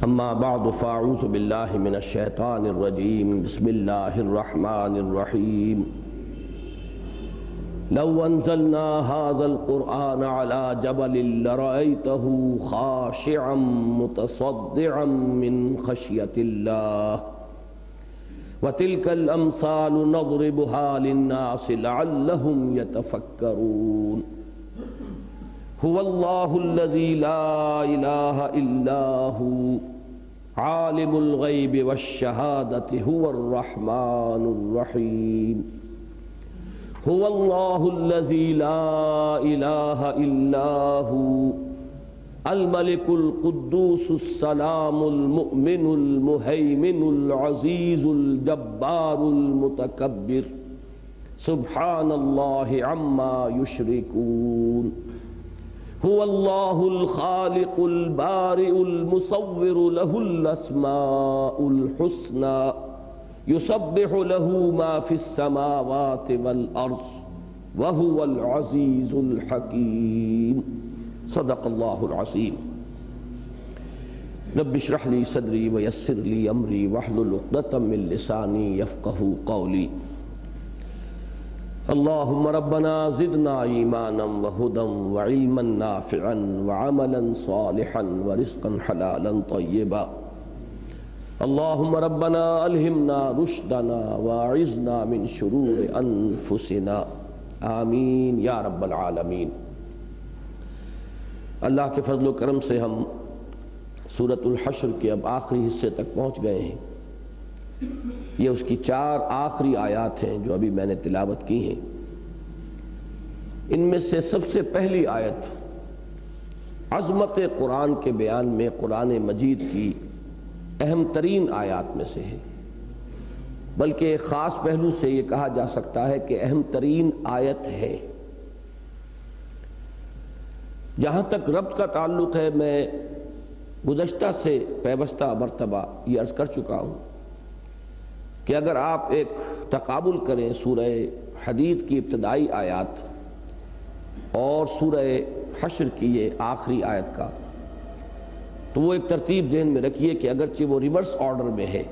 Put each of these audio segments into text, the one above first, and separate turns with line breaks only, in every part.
اما بعد فاعوذ باللہ من الشیطان الرجیم بسم اللہ الرحمن الرحیم لو انزلنا هذا القرآن على جبل لرأيته خاشعا متصدعا من خشية الله وتلك الأمثال نضربها للناس لعلهم يتفكرون هو الله الذي لا إله إلا هو عالم الغيب والشهادة هو الرحمن الرحيم هو الله الذي لا إله إلا هو الملك القدوس السلام المؤمن المهيمن العزيز الجبار المتكبر سبحان الله عما يشركون هو الله الخالق البارئ المصور له الأسماء الحسنى يسبح له ما في السماوات والأرض وهو العزيز الحكيم صدق الله العظيم رب اشرح لي صدري ويسر لي أمري واحلل عقدة من لساني يفقهوا قولي اللهم ربنا زدنا ایمانا وہدا وعلما نافعا وعملا صالحا ورزقا حلالا طیبا اللهم ربنا الہمنا رشدنا واعذنا من شرور انفسنا آمین یا رب العالمین۔ اللہ کے فضل و کرم سے ہم سورۃ الحشر کے اب آخری حصے تک پہنچ گئے ہیں۔ یہ اس کی 4 آخری آیات ہیں جو ابھی میں نے تلاوت کی ہیں۔ ان میں سے سب سے پہلی آیت عظمت قرآن کے بیان میں قرآن مجید کی اہم ترین آیات میں سے ہے، بلکہ ایک خاص پہلو سے یہ کہا جا سکتا ہے کہ اہم ترین آیت ہے۔ جہاں تک ربط کا تعلق ہے، میں گزشتہ سے پیوستہ مرتبہ یہ عرض کر چکا ہوں کہ اگر آپ ایک تقابل کریں سورہ حدید کی ابتدائی آیات اور سورہ حشر کی یہ آخری آیت کا، تو وہ ایک ترتیب ذہن میں رکھیے کہ اگرچہ وہ ریورس آرڈر میں ہے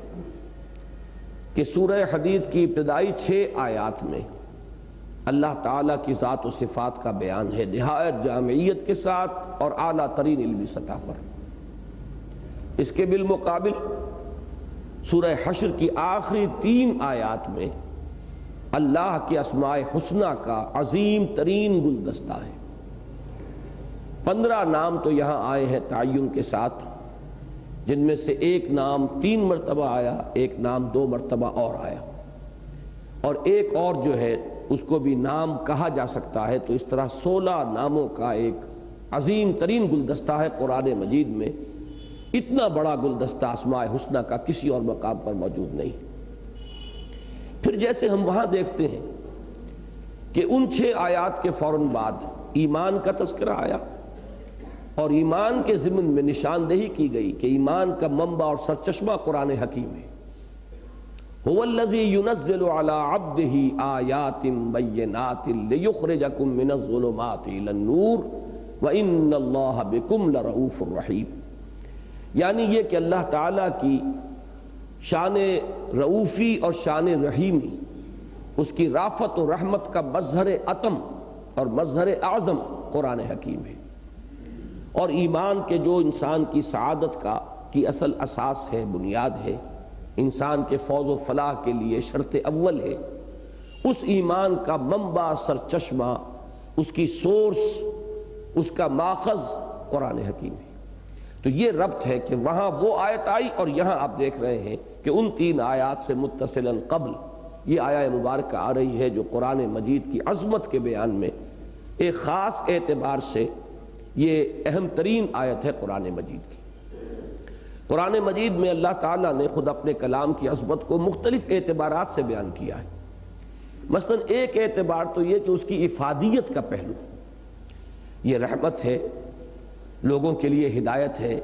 کہ سورہ حدید کی ابتدائی 6 آیات میں اللہ تعالیٰ کی ذات و صفات کا بیان ہے نہایت جامعیت کے ساتھ اور اعلیٰ ترین علمی سطح پر۔ اس کے بالمقابل سورہ حشر کی آخری 3 آیات میں اللہ کے اسماء حسنہ کا عظیم ترین گلدستہ ہے۔ 15 نام تو یہاں آئے ہیں تعین کے ساتھ، جن میں سے ایک نام 3 مرتبہ آیا، ایک نام 2 مرتبہ اور آیا، اور ایک اور جو ہے اس کو بھی نام کہا جا سکتا ہے۔ تو اس طرح 16 ناموں کا ایک عظیم ترین گلدستہ ہے قرآن مجید میں۔ اتنا بڑا گلدستہ اسماء حسنہ کا کسی اور مقام پر موجود نہیں۔ پھر جیسے ہم وہاں دیکھتے ہیں کہ ان 6 آیات کے فوراً بعد ایمان کا تذکرہ آیا، اور ایمان کے ضمن میں نشاندہی کی گئی کہ ایمان کا منبع اور سرچشمہ قرآن حکیم ہے۔ هو الذی ينزل على عبده آیات بینات لیخرجکم من الظلمات الى النور وان اللہ بکم لرؤوف الرحیم۔ یعنی یہ کہ اللہ تعالیٰ کی شان رؤوفی اور شان رحیمی، اس کی رافت و رحمت کا مظہر عتم اور مظہر اعظم قرآن حکیم ہے، اور ایمان کے جو انسان کی سعادت کا کی اصل اساس ہے، بنیاد ہے، انسان کے فوز و فلاح کے لیے شرط اول ہے، اس ایمان کا منبع، سرچشمہ، اس کی سورس، اس کا ماخذ قرآن حکیم ہے۔ تو یہ ربط ہے کہ وہاں وہ آیت آئی اور یہاں آپ دیکھ رہے ہیں کہ ان 3 آیات سے متصلاً قبل یہ آیہ مبارکہ آ رہی ہے جو قرآن مجید کی عظمت کے بیان میں ایک خاص اعتبار سے یہ اہم ترین آیت ہے قرآن مجید کی۔ قرآن مجید میں اللہ تعالیٰ نے خود اپنے کلام کی عظمت کو مختلف اعتبارات سے بیان کیا ہے۔ مثلاً ایک اعتبار تو یہ کہ اس کی افادیت کا پہلو، یہ رحمت ہے، لوگوں کے لیے ہدایت ہے۔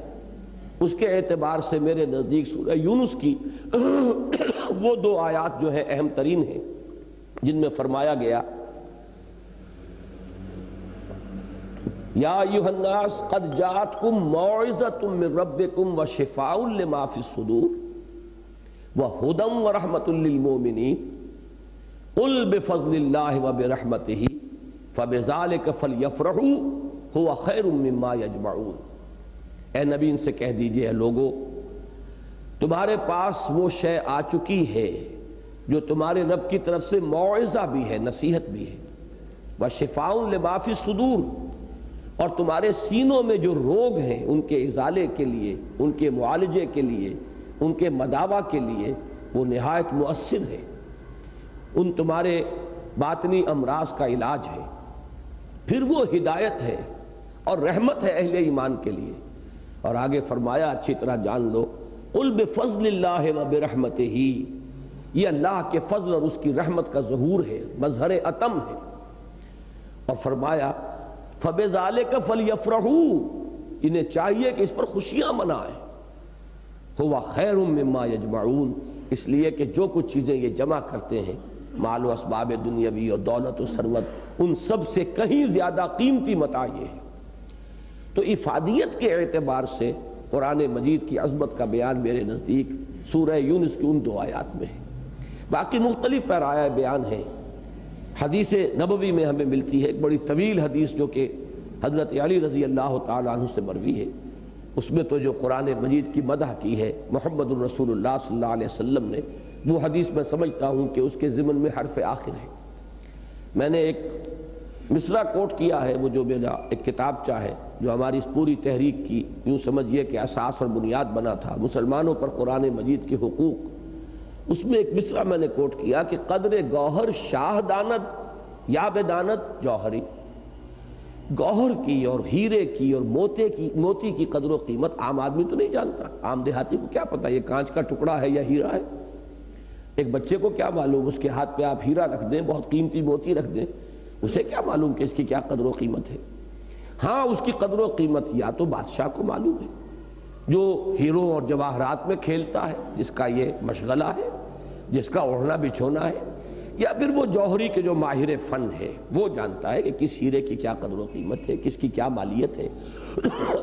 اس کے اعتبار سے میرے نزدیک سورہ یونس کی وہ 2 آیات جو ہیں اہم ترین ہیں، جن میں فرمایا گیا یا ایھا الناس قد جاءتکم موعظۃ من ربکم وشفاء لما فی الصدور وہدی ورحمۃ للمؤمنین قل بفضل اللہ وبرحمتہ فبذلک فلیفرحوا ھو خیر مما یجمعون۔ اے نبی ان سے کہہ دیجئے اے لوگو، تمہارے پاس وہ شے آ چکی ہے جو تمہارے رب کی طرف سے موعظہ بھی ہے، نصیحت بھی ہے، وشفاء لما فی الصدور، اور تمہارے سینوں میں جو روگ ہیں ان کے ازالے کے لیے، ان کے معالجے کے لیے، ان کے مداوع کے لیے وہ نہایت مؤثر ہے، ان تمہارے باطنی امراض کا علاج ہے، پھر وہ ہدایت ہے اور رحمت ہے اہل ایمان کے لیے۔ اور آگے فرمایا اچھی طرح جان لو، قل بفضل اللہ وبرحمتہ، یہ اللہ کے فضل اور اس کی رحمت کا ظہور ہے، مظہر اتم ہے۔ اور فرمایا فبذلک فلیفرحوا، انہیں چاہیے کہ اس پر خوشیاں منائیں، ھو خیر مما یجمعون، اس لیے کہ جو کچھ چیزیں یہ جمع کرتے ہیں، مال و اسباب دنیاوی اور دولت و ثروت، ان سب سے کہیں زیادہ قیمتی متاع یہ ہے۔ تو افادیت کے اعتبار سے قرآن مجید کی عظمت کا بیان میرے نزدیک سورہ یونس کی ان 2 آیات میں ہے۔ باقی مختلف پیرایہ بیان ہیں، حدیث نبوی میں ہمیں ملتی ہے ایک بڑی طویل حدیث جو کہ حضرت علی رضی اللہ تعالیٰ عنہ سے مروی ہے، اس میں تو جو قرآن مجید کی مدح کی ہے محمد الرسول اللہ صلی اللہ علیہ وسلم نے، وہ حدیث میں سمجھتا ہوں کہ اس کے ضمن میں حرف آخر ہے۔ میں نے ایک مصرع کوٹ کیا ہے، وہ جو میرا ایک کتابچہ ہے جو ہماری اس پوری تحریک کی یوں سمجھیے کہ اساس اور بنیاد بنا تھا، مسلمانوں پر قرآن مجید کے حقوق، اس میں ایک مصرع میں نے کوٹ کیا کہ قدر گوہر شاہ داند یا بدانت جوہری، گوہر کی اور ہیرے کی اور موتی کی قدر و قیمت عام آدمی تو نہیں جانتا، عام دیہاتی کو کیا پتا یہ کانچ کا ٹکڑا ہے یا ہیرا ہے، ایک بچے کو کیا معلوم اس کے ہاتھ پہ آپ ہیرا رکھ دیں، بہت قیمتی موتی رکھ دیں، اسے کیا معلوم کہ اس کی کیا قدر و قیمت ہے۔ ہاں اس کی قدر و قیمت یا تو بادشاہ کو معلوم ہے جو ہیروں اور جواہرات میں کھیلتا ہے، جس کا یہ مشغلہ ہے، جس کا اوڑھنا بچھونا ہے، یا پھر وہ جوہری کے جو ماہر فن ہے وہ جانتا ہے کہ کس ہیرے کی کیا قدر و قیمت ہے، کس کی کیا مالیت ہے۔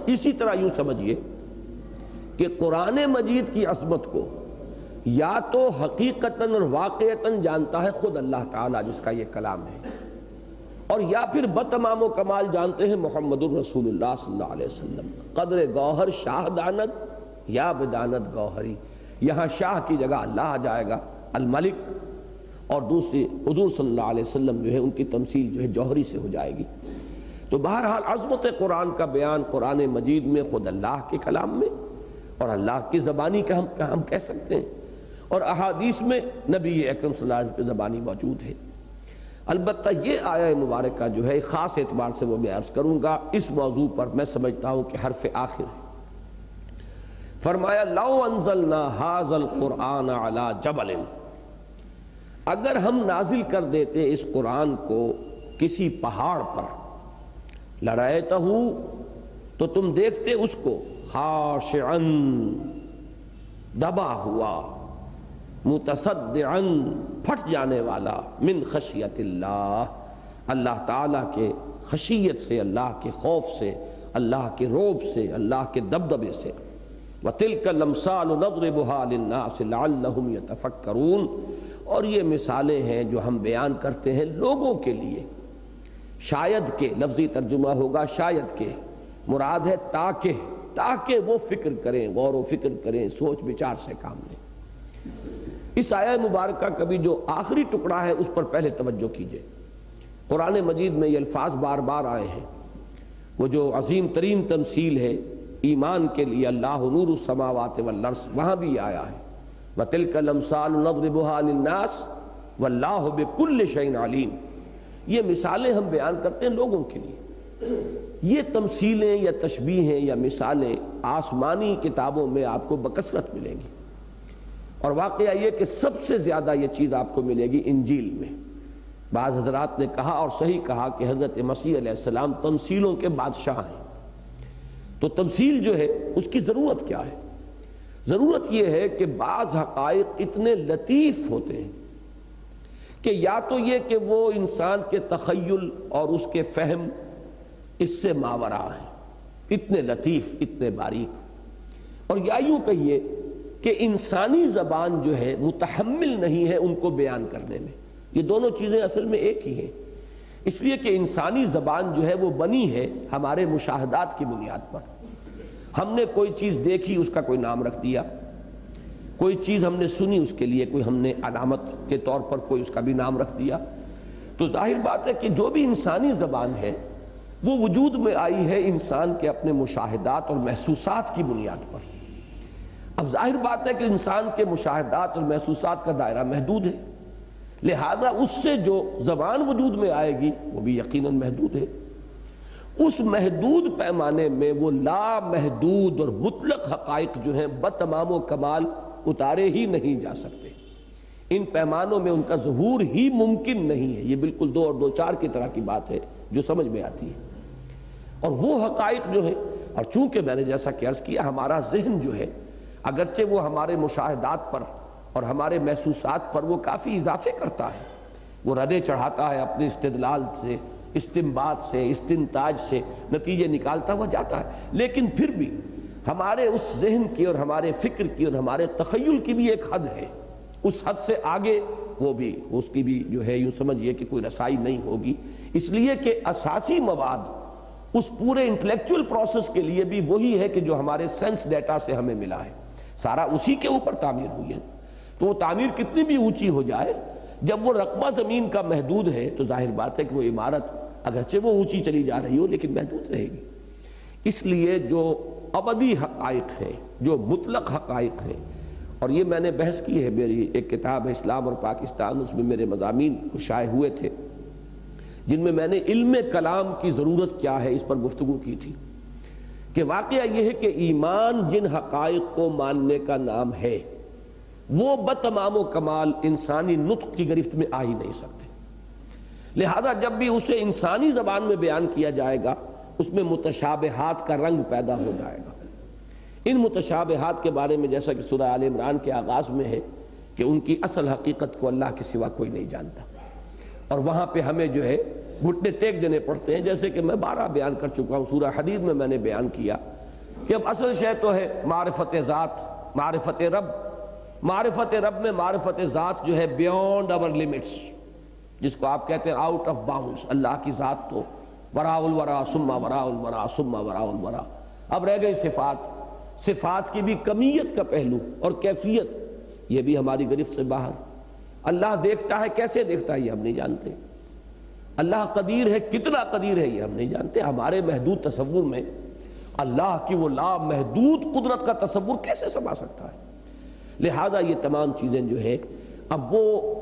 اسی طرح یوں سمجھیے کہ قرآن مجید کی عظمت کو یا تو حقیقتاً اور واقعتاً جانتا ہے خود اللہ تعالیٰ جس کا یہ کلام ہے، اور یا پھر بتمام و کمال جانتے ہیں محمد الرسول اللہ صلی اللہ علیہ وسلم۔ قدر گوہر شاہ دانت یا بدانت گوہری، یہاں شاہ کی جگہ اللہ آ جائے گا، الملک، اور دوسری حضور صلی اللہ علیہ وسلم جو ہے ان کی تمثیل جو ہے جوہری سے ہو جائے گی۔ تو بہرحال عظمت قرآن کا بیان قرآن مجید میں خود اللہ کے کلام میں اور اللہ کی زبانی کا ہم کہہ سکتے ہیں، اور احادیث میں نبی اکرم صلی اللہ علیہ وسلم کی زبانی موجود ہے۔ البتہ یہ آیہ مبارکہ جو ہے خاص اعتبار سے وہ میں عرض کروں گا، اس موضوع پر میں سمجھتا ہوں کہ حرف آخر ہے۔ فرمایا لو انزلنا ھذا القرآن علی جبل، اگر ہم نازل کر دیتے اس قرآن کو کسی پہاڑ پر، لرأیتہ، تو تم دیکھتے اس کو خاشعا، دبا ہوا، متصدعا، پھٹ جانے والا، من خشیت اللہ، اللہ تعالیٰ کے خشیت سے، اللہ کے خوف سے، اللہ کے رعب سے، اللہ کے دبدبے سے۔ وَتِلْكَ الْأَمْثَالُ نَضْرِبُهَا لِلنَّاسِ لَعَلَّهُمْ يَتَفَكَّرُونَ، اور یہ مثالیں ہیں جو ہم بیان کرتے ہیں لوگوں کے لیے، شاید کہ لفظی ترجمہ ہوگا شاید کہ، مراد ہے تاکہ وہ فکر کریں، غور و فکر کریں، سوچ بچار سے کام لیں۔ اس آیہ مبارکہ کا بھی جو آخری ٹکڑا ہے اس پر پہلے توجہ کیجئے۔ قرآن مجید میں یہ الفاظ بار بار آئے ہیں، وہ جو عظیم ترین تمثیل ہے ایمان کے لیے، اللہ نور السماوات والارض، وہاں بھی یہ آیا ہے وَتِلْكَ الْأَمْثَالُ نَضْرِبُهَا لِلنَّاسِ وَاللَّهُ بِكُلِّ شَيْءٍ عَلِيمٌ۔ یہ مثالیں ہم بیان کرتے ہیں لوگوں کے لیے، یہ تمثیلیں یا تشبیہیں یا مثالیں آسمانی کتابوں میں آپ کو بکثرت ملیں گی، اور واقعہ یہ کہ سب سے زیادہ یہ چیز آپ کو ملے گی انجیل میں۔ بعض حضرات نے کہا اور صحیح کہا کہ حضرت مسیح علیہ السلام تمثیلوں کے بادشاہ ہیں، تو تمثیل جو ہے اس کی ضرورت کیا ہے؟ ضرورت یہ ہے کہ بعض حقائق اتنے لطیف ہوتے ہیں کہ یا تو یہ کہ وہ انسان کے تخیل اور اس کے فہم اس سے ماورا ہیں، اتنے لطیف، اتنے باریک۔ اور یا یوں کہیے کہ انسانی زبان جو ہے متحمل نہیں ہے ان کو بیان کرنے میں۔ یہ دونوں چیزیں اصل میں ایک ہی ہیں، اس لیے کہ انسانی زبان جو ہے وہ بنی ہے ہمارے مشاہدات کی بنیاد پر۔ ہم نے کوئی چیز دیکھی، اس کا کوئی نام رکھ دیا، کوئی چیز ہم نے سنی، اس کے لیے کوئی ہم نے علامت کے طور پر کوئی اس کا بھی نام رکھ دیا۔ تو ظاہر بات ہے کہ جو بھی انسانی زبان ہے وہ وجود میں آئی ہے انسان کے اپنے مشاہدات اور محسوسات کی بنیاد پر۔ اب ظاہر بات ہے کہ انسان کے مشاہدات اور محسوسات کا دائرہ محدود ہے، لہذا اس سے جو زبان وجود میں آئے گی وہ بھی یقیناً محدود ہے۔ اس محدود پیمانے میں وہ لامحدود اور مطلق حقائق جو ہیں بتمام و کمال اتارے ہی نہیں جا سکتے۔ ان پیمانوں میں ان کا ظہور ہی ممکن نہیں ہے۔ یہ بالکل 2 اور 2 4 کی طرح کی بات ہے جو سمجھ میں آتی ہے۔ اور وہ حقائق جو ہے، اور چونکہ میں نے جیسا کہ عرض کیا ہمارا ذہن جو ہے اگرچہ وہ ہمارے مشاہدات پر اور ہمارے محسوسات پر وہ کافی اضافے کرتا ہے، وہ ردے چڑھاتا ہے اپنے استدلال سے، استنباط سے، استنتاج سے نتیجے نکالتا ہوا جاتا ہے، لیکن پھر بھی ہمارے اس ذہن کی اور ہمارے فکر کی اور ہمارے تخیل کی بھی ایک حد ہے۔ اس حد سے آگے وہ بھی اس کی بھی جو ہے یوں سمجھئے کہ کوئی رسائی نہیں ہوگی، اس لیے کہ اساسی مواد اس پورے انٹلیکچول پروسیس کے لیے بھی وہی ہے کہ جو ہمارے سینس ڈیٹا سے ہمیں ملا ہے، سارا اسی کے اوپر تعمیر ہوئی ہے۔ تو وہ تعمیر کتنی بھی اونچی ہو جائے، جب وہ رقبہ زمین کا محدود ہے تو ظاہر بات ہے کہ وہ عمارت اگرچہ وہ اونچی چلی جا رہی ہو لیکن محدود رہے گی۔ اس لیے جو ابدی حقائق ہیں، جو مطلق حقائق ہیں، اور یہ میں نے بحث کی ہے، میری ایک کتاب ہے اسلام اور پاکستان، اس میں میرے مضامین شائع ہوئے تھے جن میں میں نے علم کلام کی ضرورت کیا ہے اس پر گفتگو کی تھی، کہ واقعہ یہ ہے کہ ایمان جن حقائق کو ماننے کا نام ہے وہ بتمام و کمال انسانی نطق کی گرفت میں آ ہی نہیں سکتے، لہذا جب بھی اسے انسانی زبان میں بیان کیا جائے گا اس میں متشابہات کا رنگ پیدا ہو جائے گا۔ ان متشابہات کے بارے میں جیسا کہ سورہ آل عمران کے آغاز میں ہے کہ ان کی اصل حقیقت کو اللہ کے سوا کوئی نہیں جانتا، اور وہاں پہ ہمیں جو ہے گھٹنے ٹیک دینے پڑتے ہیں، جیسے کہ میں 12 بیان کر چکا ہوں، سورہ حدید میں نے بیان کیا کہ اب اصل شے تو ہے معرفت ذات، معرفت رب۔ معرفت رب میں معرفت ذات جو ہے بیونڈ آور لیمٹس، جس کو آپ کہتے ہیں آؤٹ آف باؤنڈز، اللہ کی ذات تو وراء الورا ثم وراء الورا ثم وراء الورا۔ اب رہ گئی صفات، صفات کی بھی کمیت کا پہلو اور کیفیت، یہ بھی ہماری گرفت سے باہر۔ اللہ دیکھتا ہے، کیسے دیکھتا ہے یہ ہم نہیں جانتے۔ اللہ قدیر ہے، کتنا قدیر ہے یہ ہم نہیں جانتے۔ ہمارے محدود تصور میں اللہ کی وہ لامحدود قدرت کا تصور کیسے سما سکتا ہے؟ لہذا یہ تمام چیزیں جو ہے اب وہ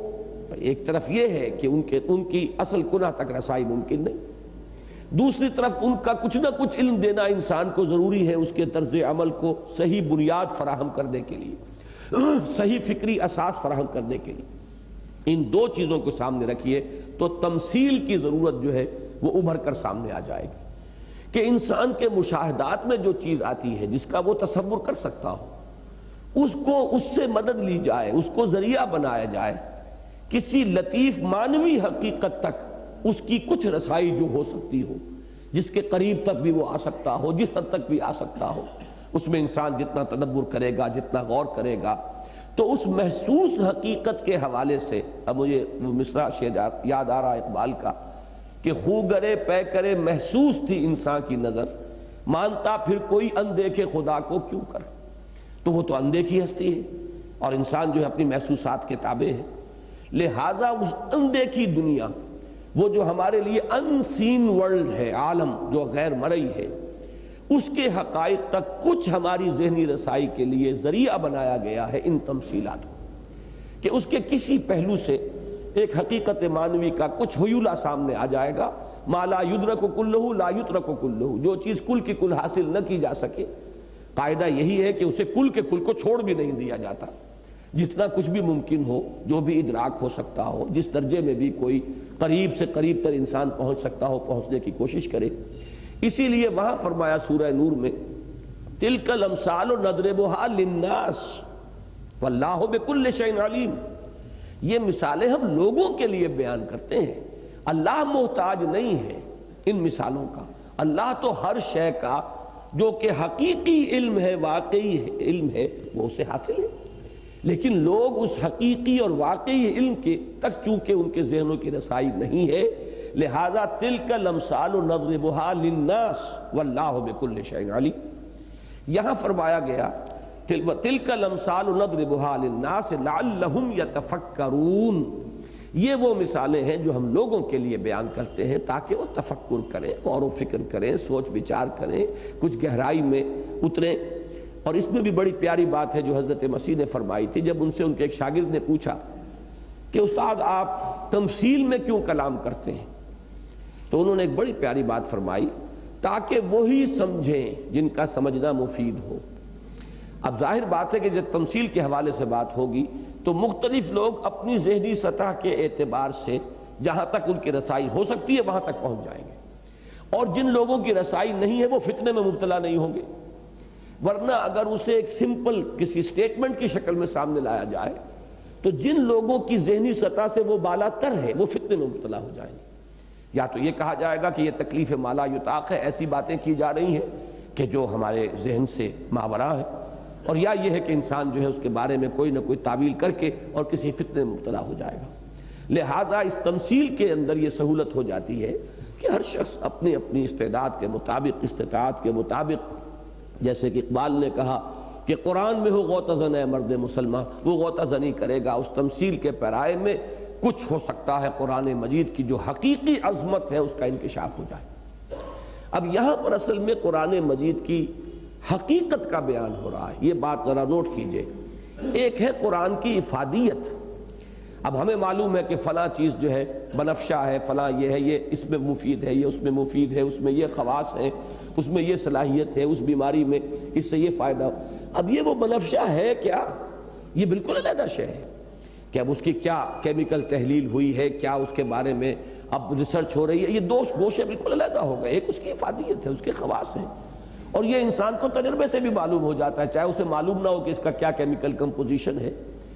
ایک طرف یہ ہے کہ ان کی اصل کنہ تک رسائی ممکن نہیں، دوسری طرف ان کا کچھ نہ کچھ علم دینا انسان کو ضروری ہے اس کے طرز عمل کو صحیح بنیاد فراہم کرنے کے لیے، صحیح فکری اساس فراہم کرنے کے لیے۔ ان 2 چیزوں کو سامنے رکھیے تو تمثیل کی ضرورت جو ہے وہ ابھر کر سامنے آ جائے گی، کہ انسان کے مشاہدات میں جو چیز آتی ہے جس کا وہ تصور کر سکتا ہو، اس کو اس سے مدد لی جائے، اس کو ذریعہ بنایا جائے کسی لطیف معنوی حقیقت تک اس کی کچھ رسائی جو ہو سکتی ہو، جس کے قریب تک بھی وہ آ سکتا ہو، جس حد تک بھی آ سکتا ہو۔ اس میں انسان جتنا تدبر کرے گا، جتنا غور کرے گا، تو اس محسوس حقیقت کے حوالے سے اب مجھے وہ مصرع شعر یاد آ رہا اقبال کا کہ خو گرے پے کرے محسوس تھی انسان کی نظر، مانتا پھر کوئی اندیکھے خدا کو کیوں کر۔ تو وہ تو اندیکھی ہستی ہے اور انسان جو ہے اپنی محسوسات کے تابع ہے، لہذا اس اندیکھی دنیا، وہ جو ہمارے لیے ان سین ورلڈ ہے، عالم جو غیر مرئی ہے، اس کے حقائق تک کچھ ہماری ذہنی رسائی کے لیے ذریعہ بنایا گیا ہے ان تمثیلات کو، کہ اس کے کسی پہلو سے ایک حقیقت معنوی کا کچھ حیولہ سامنے آ جائے گا۔ ما لا یدرک کلہ لا یترک کلہ، جو چیز کل کی کل حاصل نہ کی جا سکے، قاعدہ یہی ہے کہ اسے کل کے کل کو چھوڑ بھی نہیں دیا جاتا۔ جتنا کچھ بھی ممکن ہو، جو بھی ادراک ہو سکتا ہو، جس درجے میں بھی کوئی قریب سے قریب تر انسان پہنچ سکتا ہو، پہنچنے کی کوشش کرے۔ اسی لیے وہاں فرمایا سورہ نور میں تلک الامثال نضربها للناس واللہ بکل شیء علیم، یہ مثالیں ہم لوگوں کے لیے بیان کرتے ہیں، اللہ محتاج نہیں ہے ان مثالوں کا، اللہ تو ہر شے کا جو کہ حقیقی علم ہے، واقعی علم ہے، وہ اسے حاصل ہے، لیکن لوگ اس حقیقی اور واقعی علم کے تک چونکہ ان کے ذہنوں کی رسائی نہیں ہے، لہذا تلک الامثال نضربها للناس واللہ بکل شیء علیم۔ یہاں فرمایا گیا تلک الامثال نضربها للناس لعلہم یتفکرون، یہ وہ مثالیں ہیں جو ہم لوگوں کے لیے بیان کرتے ہیں تاکہ وہ تفکر کریں، غور و فکر کریں، سوچ بچار کریں، کچھ گہرائی میں اتریں۔ اور اس میں بھی بڑی پیاری بات ہے جو حضرت مسیح نے فرمائی تھی، جب ان سے ان کے ایک شاگرد نے پوچھا کہ استاد آپ تمثیل میں کیوں کلام کرتے ہیں، تو انہوں نے ایک بڑی پیاری بات فرمائی، تاکہ وہی سمجھیں جن کا سمجھنا مفید ہو۔ اب ظاہر بات ہے کہ جب تمثیل کے حوالے سے بات ہوگی تو مختلف لوگ اپنی ذہنی سطح کے اعتبار سے جہاں تک ان کی رسائی ہو سکتی ہے وہاں تک پہنچ جائیں گے، اور جن لوگوں کی رسائی نہیں ہے وہ فتنے میں مبتلا نہیں ہوں گے، ورنہ اگر اسے ایک سمپل کسی سٹیٹمنٹ کی شکل میں سامنے لایا جائے تو جن لوگوں کی ذہنی سطح سے وہ بالا تر ہے وہ فتنے میں مبتلا ہو جائیں گے۔ یا تو یہ کہا جائے گا کہ یہ تکلیف مالا یطاق ہے، ایسی باتیں کی جا رہی ہیں کہ جو ہمارے ذہن سے ماوراء ہے، اور یا یہ ہے کہ انسان جو ہے اس کے بارے میں کوئی نہ کوئی تعویل کر کے اور کسی فتنے میں مبتلا ہو جائے گا۔ لہذا اس تمثیل کے اندر یہ سہولت ہو جاتی ہے کہ ہر شخص اپنی اپنی استعداد کے مطابق، استطاعت کے مطابق، جیسے کہ اقبال نے کہا کہ قرآن میں ہو غوطہ زن اے مرد مسلمہ، وہ غوطہ زنی کرے گا اس تمثیل کے پیرائے میں، کچھ ہو سکتا ہے قرآن مجید کی جو حقیقی عظمت ہے اس کا انکشاف ہو جائے۔ اب یہاں پر اصل میں قرآن مجید کی حقیقت کا بیان ہو رہا ہے، یہ بات ذرا نوٹ کیجئے۔ ایک ہے قرآن کی افادیت۔ اب ہمیں معلوم ہے کہ فلاں چیز جو ہے بنفشہ ہے، فلاں یہ ہے، یہ اس میں مفید ہے، یہ اس میں مفید ہے، اس میں یہ خواص ہیں، اس میں یہ صلاحیت ہے، اس بیماری میں اس سے یہ فائدہ۔ اب یہ وہ بنفشہ ہے کیا؟ یہ بالکل علیحدہ شے ہے کہ اب اس کی کیا کیمیکل تحلیل ہوئی ہے، کیا اس کے بارے میں اب ریسرچ ہو رہی ہے، یہ دو گوشے بالکل علیحدہ ہو گئے۔ ایک اس کی افادیت ہے، اس کے خواص ہیں، اور یہ انسان کو تجربے سے بھی معلوم ہو جاتا ہے، چاہے اسے معلوم نہ ہو کہ اس کا کیا کیمیکل کمپوزیشن ہے۔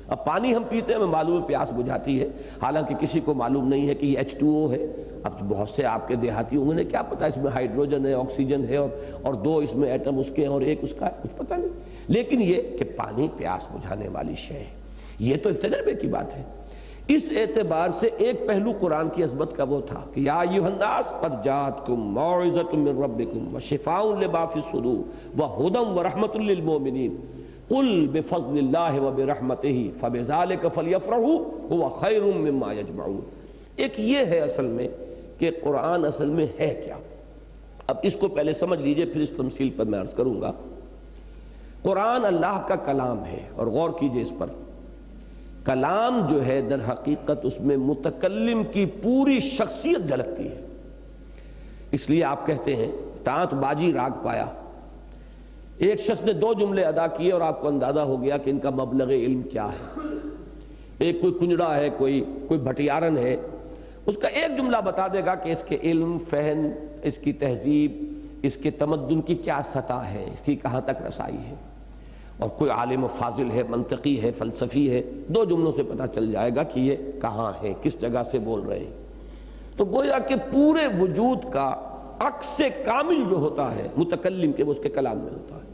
اب پانی ہم پیتے ہیں ہمیں معلوم ہے پیاس بجھاتی ہے، حالانکہ کسی کو معلوم نہیں ہے کہ یہ H2O ہے۔ اب بہت سے آپ کے دیہاتی ہوں انہیں کیا پتا اس میں ہائیڈروجن ہے، آکسیجن ہے، اور دو اس میں ایٹم اس کے ہیں اور ایک اس کا ہے، کچھ پتہ نہیں۔ لیکن یہ کہ پانی پیاس بجھانے والی شے ہے، یہ تو ایک تجربے کی بات ہے۔ اس اعتبار سے ایک پہلو قرآن کی عظمت کا وہ تھا کہ یا ایھا الناس قد جاءتکم موعظۃ من ربکم وشفاء لما فی الصدور وہدی ورحمۃ للمؤمنین قل بفضل اللہ وبرحمتہ فبذلک فلیفرحوا ھو خیر مما یجمعون۔ ایک یہ ہے اصل میں کہ قرآن اصل میں ہے کیا۔ اب اس کو پہلے سمجھ لیجئے، پھر اس تمثیل پر میں عرض کروں گا۔ قرآن اللہ کا کلام ہے، اور غور کیجئے اس پر۔ کلام جو ہے در حقیقت اس میں متکلم کی پوری شخصیت جھلکتی ہے۔ اس لیے آپ کہتے ہیں تانت باجی راگ پایا، ایک شخص نے دو جملے ادا کیے اور آپ کو اندازہ ہو گیا کہ ان کا مبلغ علم کیا ہے۔ ایک کوئی کنجڑا ہے، کوئی بھٹیارن ہے، اس کا ایک جملہ بتا دے گا کہ اس کے علم، فہم، اس کی تہذیب، اس کے تمدن کی کیا سطح ہے، اس کی کہاں تک رسائی ہے۔ اور کوئی عالم و فاضل ہے، منطقی ہے، فلسفی ہے، دو جملوں سے پتہ چل جائے گا کہ یہ کہاں ہے، کس جگہ سے بول رہے ہیں۔ تو گویا کہ پورے وجود کا عکس کامل جو ہوتا ہے متکلم کے، وہ اس کے کلام میں ہوتا ہے۔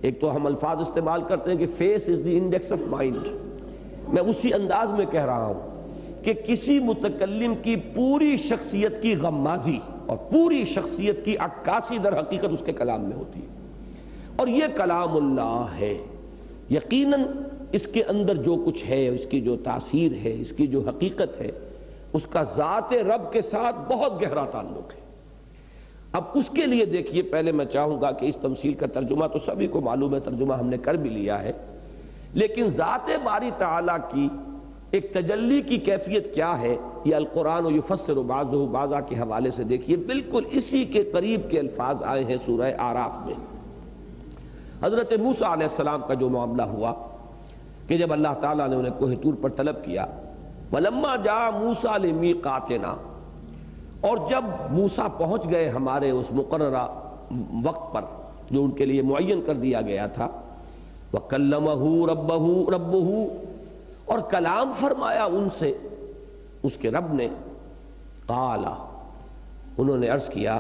ایک تو ہم الفاظ استعمال کرتے ہیں کہ face is the index of mind, میں اسی انداز میں کہہ رہا ہوں کہ کسی متکلم کی پوری شخصیت کی غمازی اور پوری شخصیت کی عکاسی در حقیقت اس کے کلام میں ہوتی ہے، اور یہ کلام اللہ ہے۔ یقیناً اس کے اندر جو کچھ ہے، اس کی جو تاثیر ہے، اس کی جو حقیقت ہے، اس کا ذات رب کے ساتھ بہت گہرا تعلق ہے۔ اب اس کے لیے دیکھیے، پہلے میں چاہوں گا کہ اس تمثیل کا ترجمہ تو سبھی کو معلوم ہے، ترجمہ ہم نے کر بھی لیا ہے، لیکن ذات باری تعالیٰ کی ایک تجلی کی کیفیت کیا ہے، یہ القرآن و یفسر بعضہ بعضا کے حوالے سے دیکھیے، بالکل اسی کے قریب کے الفاظ آئے ہیں سورہ اعراف میں۔ حضرت موسیٰ علیہ السلام کا جو معاملہ ہوا کہ جب اللہ تعالیٰ نے انہیں کوہ طور پر طلب کیا، وَلَمَّا جَاءَ مُوسَىٰ لِمِيقَاتِنَا، اور جب موسیٰ پہنچ گئے ہمارے اس مقررہ وقت پر جو ان کے لیے معین کر دیا گیا تھا، وَكَلَّمَهُ رَبُّهُ، اور کلام فرمایا ان سے اس کے رب نے، قَالَ، انہوں نے عرض کیا،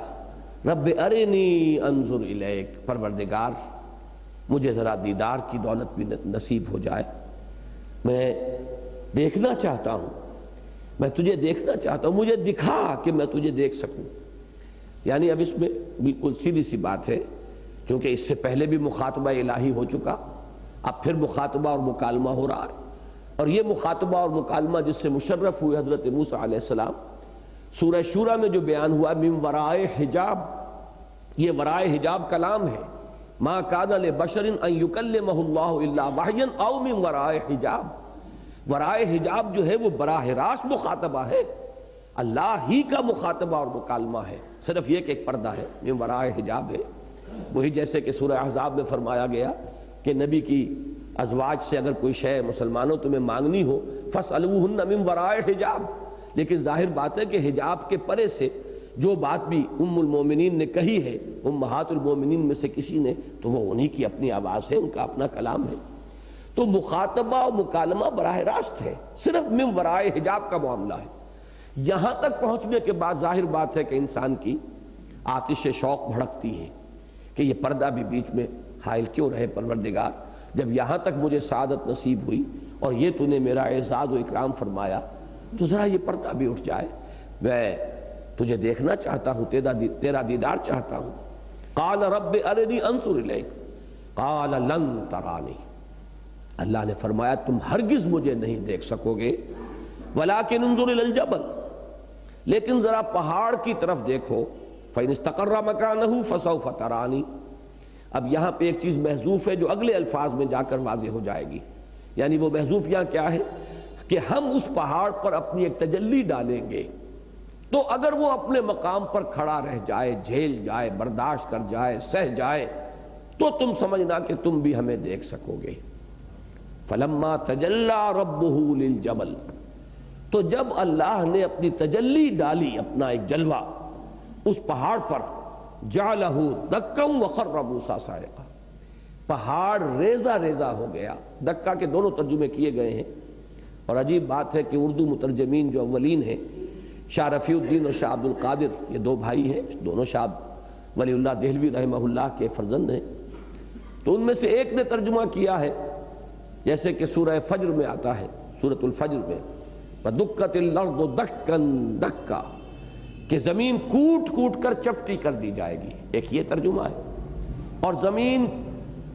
رب ارنی انظر الیک، پروردگار مجھے ذرا دیدار کی دولت بھی نصیب ہو جائے، میں دیکھنا چاہتا ہوں، میں تجھے دیکھنا چاہتا ہوں، مجھے دکھا کہ میں تجھے دیکھ سکوں۔ یعنی اب اس میں بالکل سیدھی سی بات ہے، چونکہ اس سے پہلے بھی مخاطبہ الہی ہو چکا، اب پھر مخاطبہ اور مکالمہ ہو رہا ہے، اور یہ مخاطبہ اور مکالمہ جس سے مشرف ہوئے حضرت موسیٰ علیہ السلام، سورہ شورى میں جو بیان ہوا من ورائے حجاب، یہ ورائے حجاب کلام ہے، ما کان لبشر ان یکلمہ اللہ الا وحیا او من ورائے حجاب۔ ورائے حجاب جو ہے وہ براہ راست مخاطبہ ہے، اللہ ہی کا مخاطبہ اور مکالمہ ہے، صرف یہ کہ ایک پردہ ہے، من ورائے حجاب ہے۔ وہی جیسے کہ سورہ احزاب میں فرمایا گیا کہ نبی کی ازواج سے اگر کوئی شے مسلمانوں تمہیں مانگنی ہو فاسألوہن من ورائے حجاب، لیکن ظاہر بات ہے کہ حجاب کے پرے سے جو بات بھی ام المومنین نے کہی ہے، امہات المومنین میں سے کسی نے، تو وہ انہی کی اپنی آواز ہے، ان کا اپنا کلام ہے۔ تو مخاطبہ و مکالمہ براہ راست ہے، صرف من ورائے حجاب کا معاملہ ہے۔ یہاں تک پہنچنے کے بعد ظاہر بات ہے کہ انسان کی آتش شوق بھڑکتی ہے کہ یہ پردہ بھی بیچ میں حائل کیوں رہے پروردگار، جب یہاں تک مجھے سعادت نصیب ہوئی اور یہ تو نے میرا اعزاز و اکرام فرمایا، تو ذرا یہ پردہ بھی اٹھ جائے، میں تجھے دیکھنا چاہتا ہوں، تیرا دیدار چاہتا ہوں۔ قال رب ارنی انظر الیک قال لن ترانی، اللہ نے فرمایا تم ہرگز مجھے نہیں دیکھ سکو گے، ولکن انظر الی الجبل، لیکن ذرا پہاڑ کی طرف دیکھو، فإن استقر مکانہ فسوف ترانی۔ اب یہاں پہ ایک چیز محذوف ہے جو اگلے الفاظ میں جا کر واضح ہو جائے گی، یعنی وہ محذوف یہاں کیا ہے کہ ہم اس پہاڑ پر اپنی ایک تجلی ڈالیں گے، تو اگر وہ اپنے مقام پر کھڑا رہ جائے، جھیل جائے، برداشت کر جائے، سہ جائے، تو تم سمجھنا کہ تم بھی ہمیں دیکھ سکو گے۔ فلما تجلی ربہ للجبل، تو جب اللہ نے اپنی تجلی ڈالی، اپنا ایک جلوہ اس پہاڑ پر، جعلہ دکا وخر موسیٰ صاعقہ، پہاڑ ریزہ ریزہ ہو گیا۔ دکا کے دونوں ترجمے کیے گئے ہیں، اور عجیب بات ہے کہ اردو مترجمین جو اولین ہیں، شاہ رفیع الدین اور شاہ عبد القادر، یہ دو بھائی ہیں، دونوں شاہ ولی اللہ دہلوی رحمہ اللہ کے فرزند ہیں، تو ان میں سے ایک نے ترجمہ کیا ہے جیسے کہ سورہ فجر میں آتا ہے، سورۃ الفجر میں وَدُكَّتِ الْأَرْضُ دَكًّا دَكًّا، کہ زمین کوٹ کوٹ کر چپٹی کر دی جائے گی، ایک یہ ترجمہ ہے، اور زمین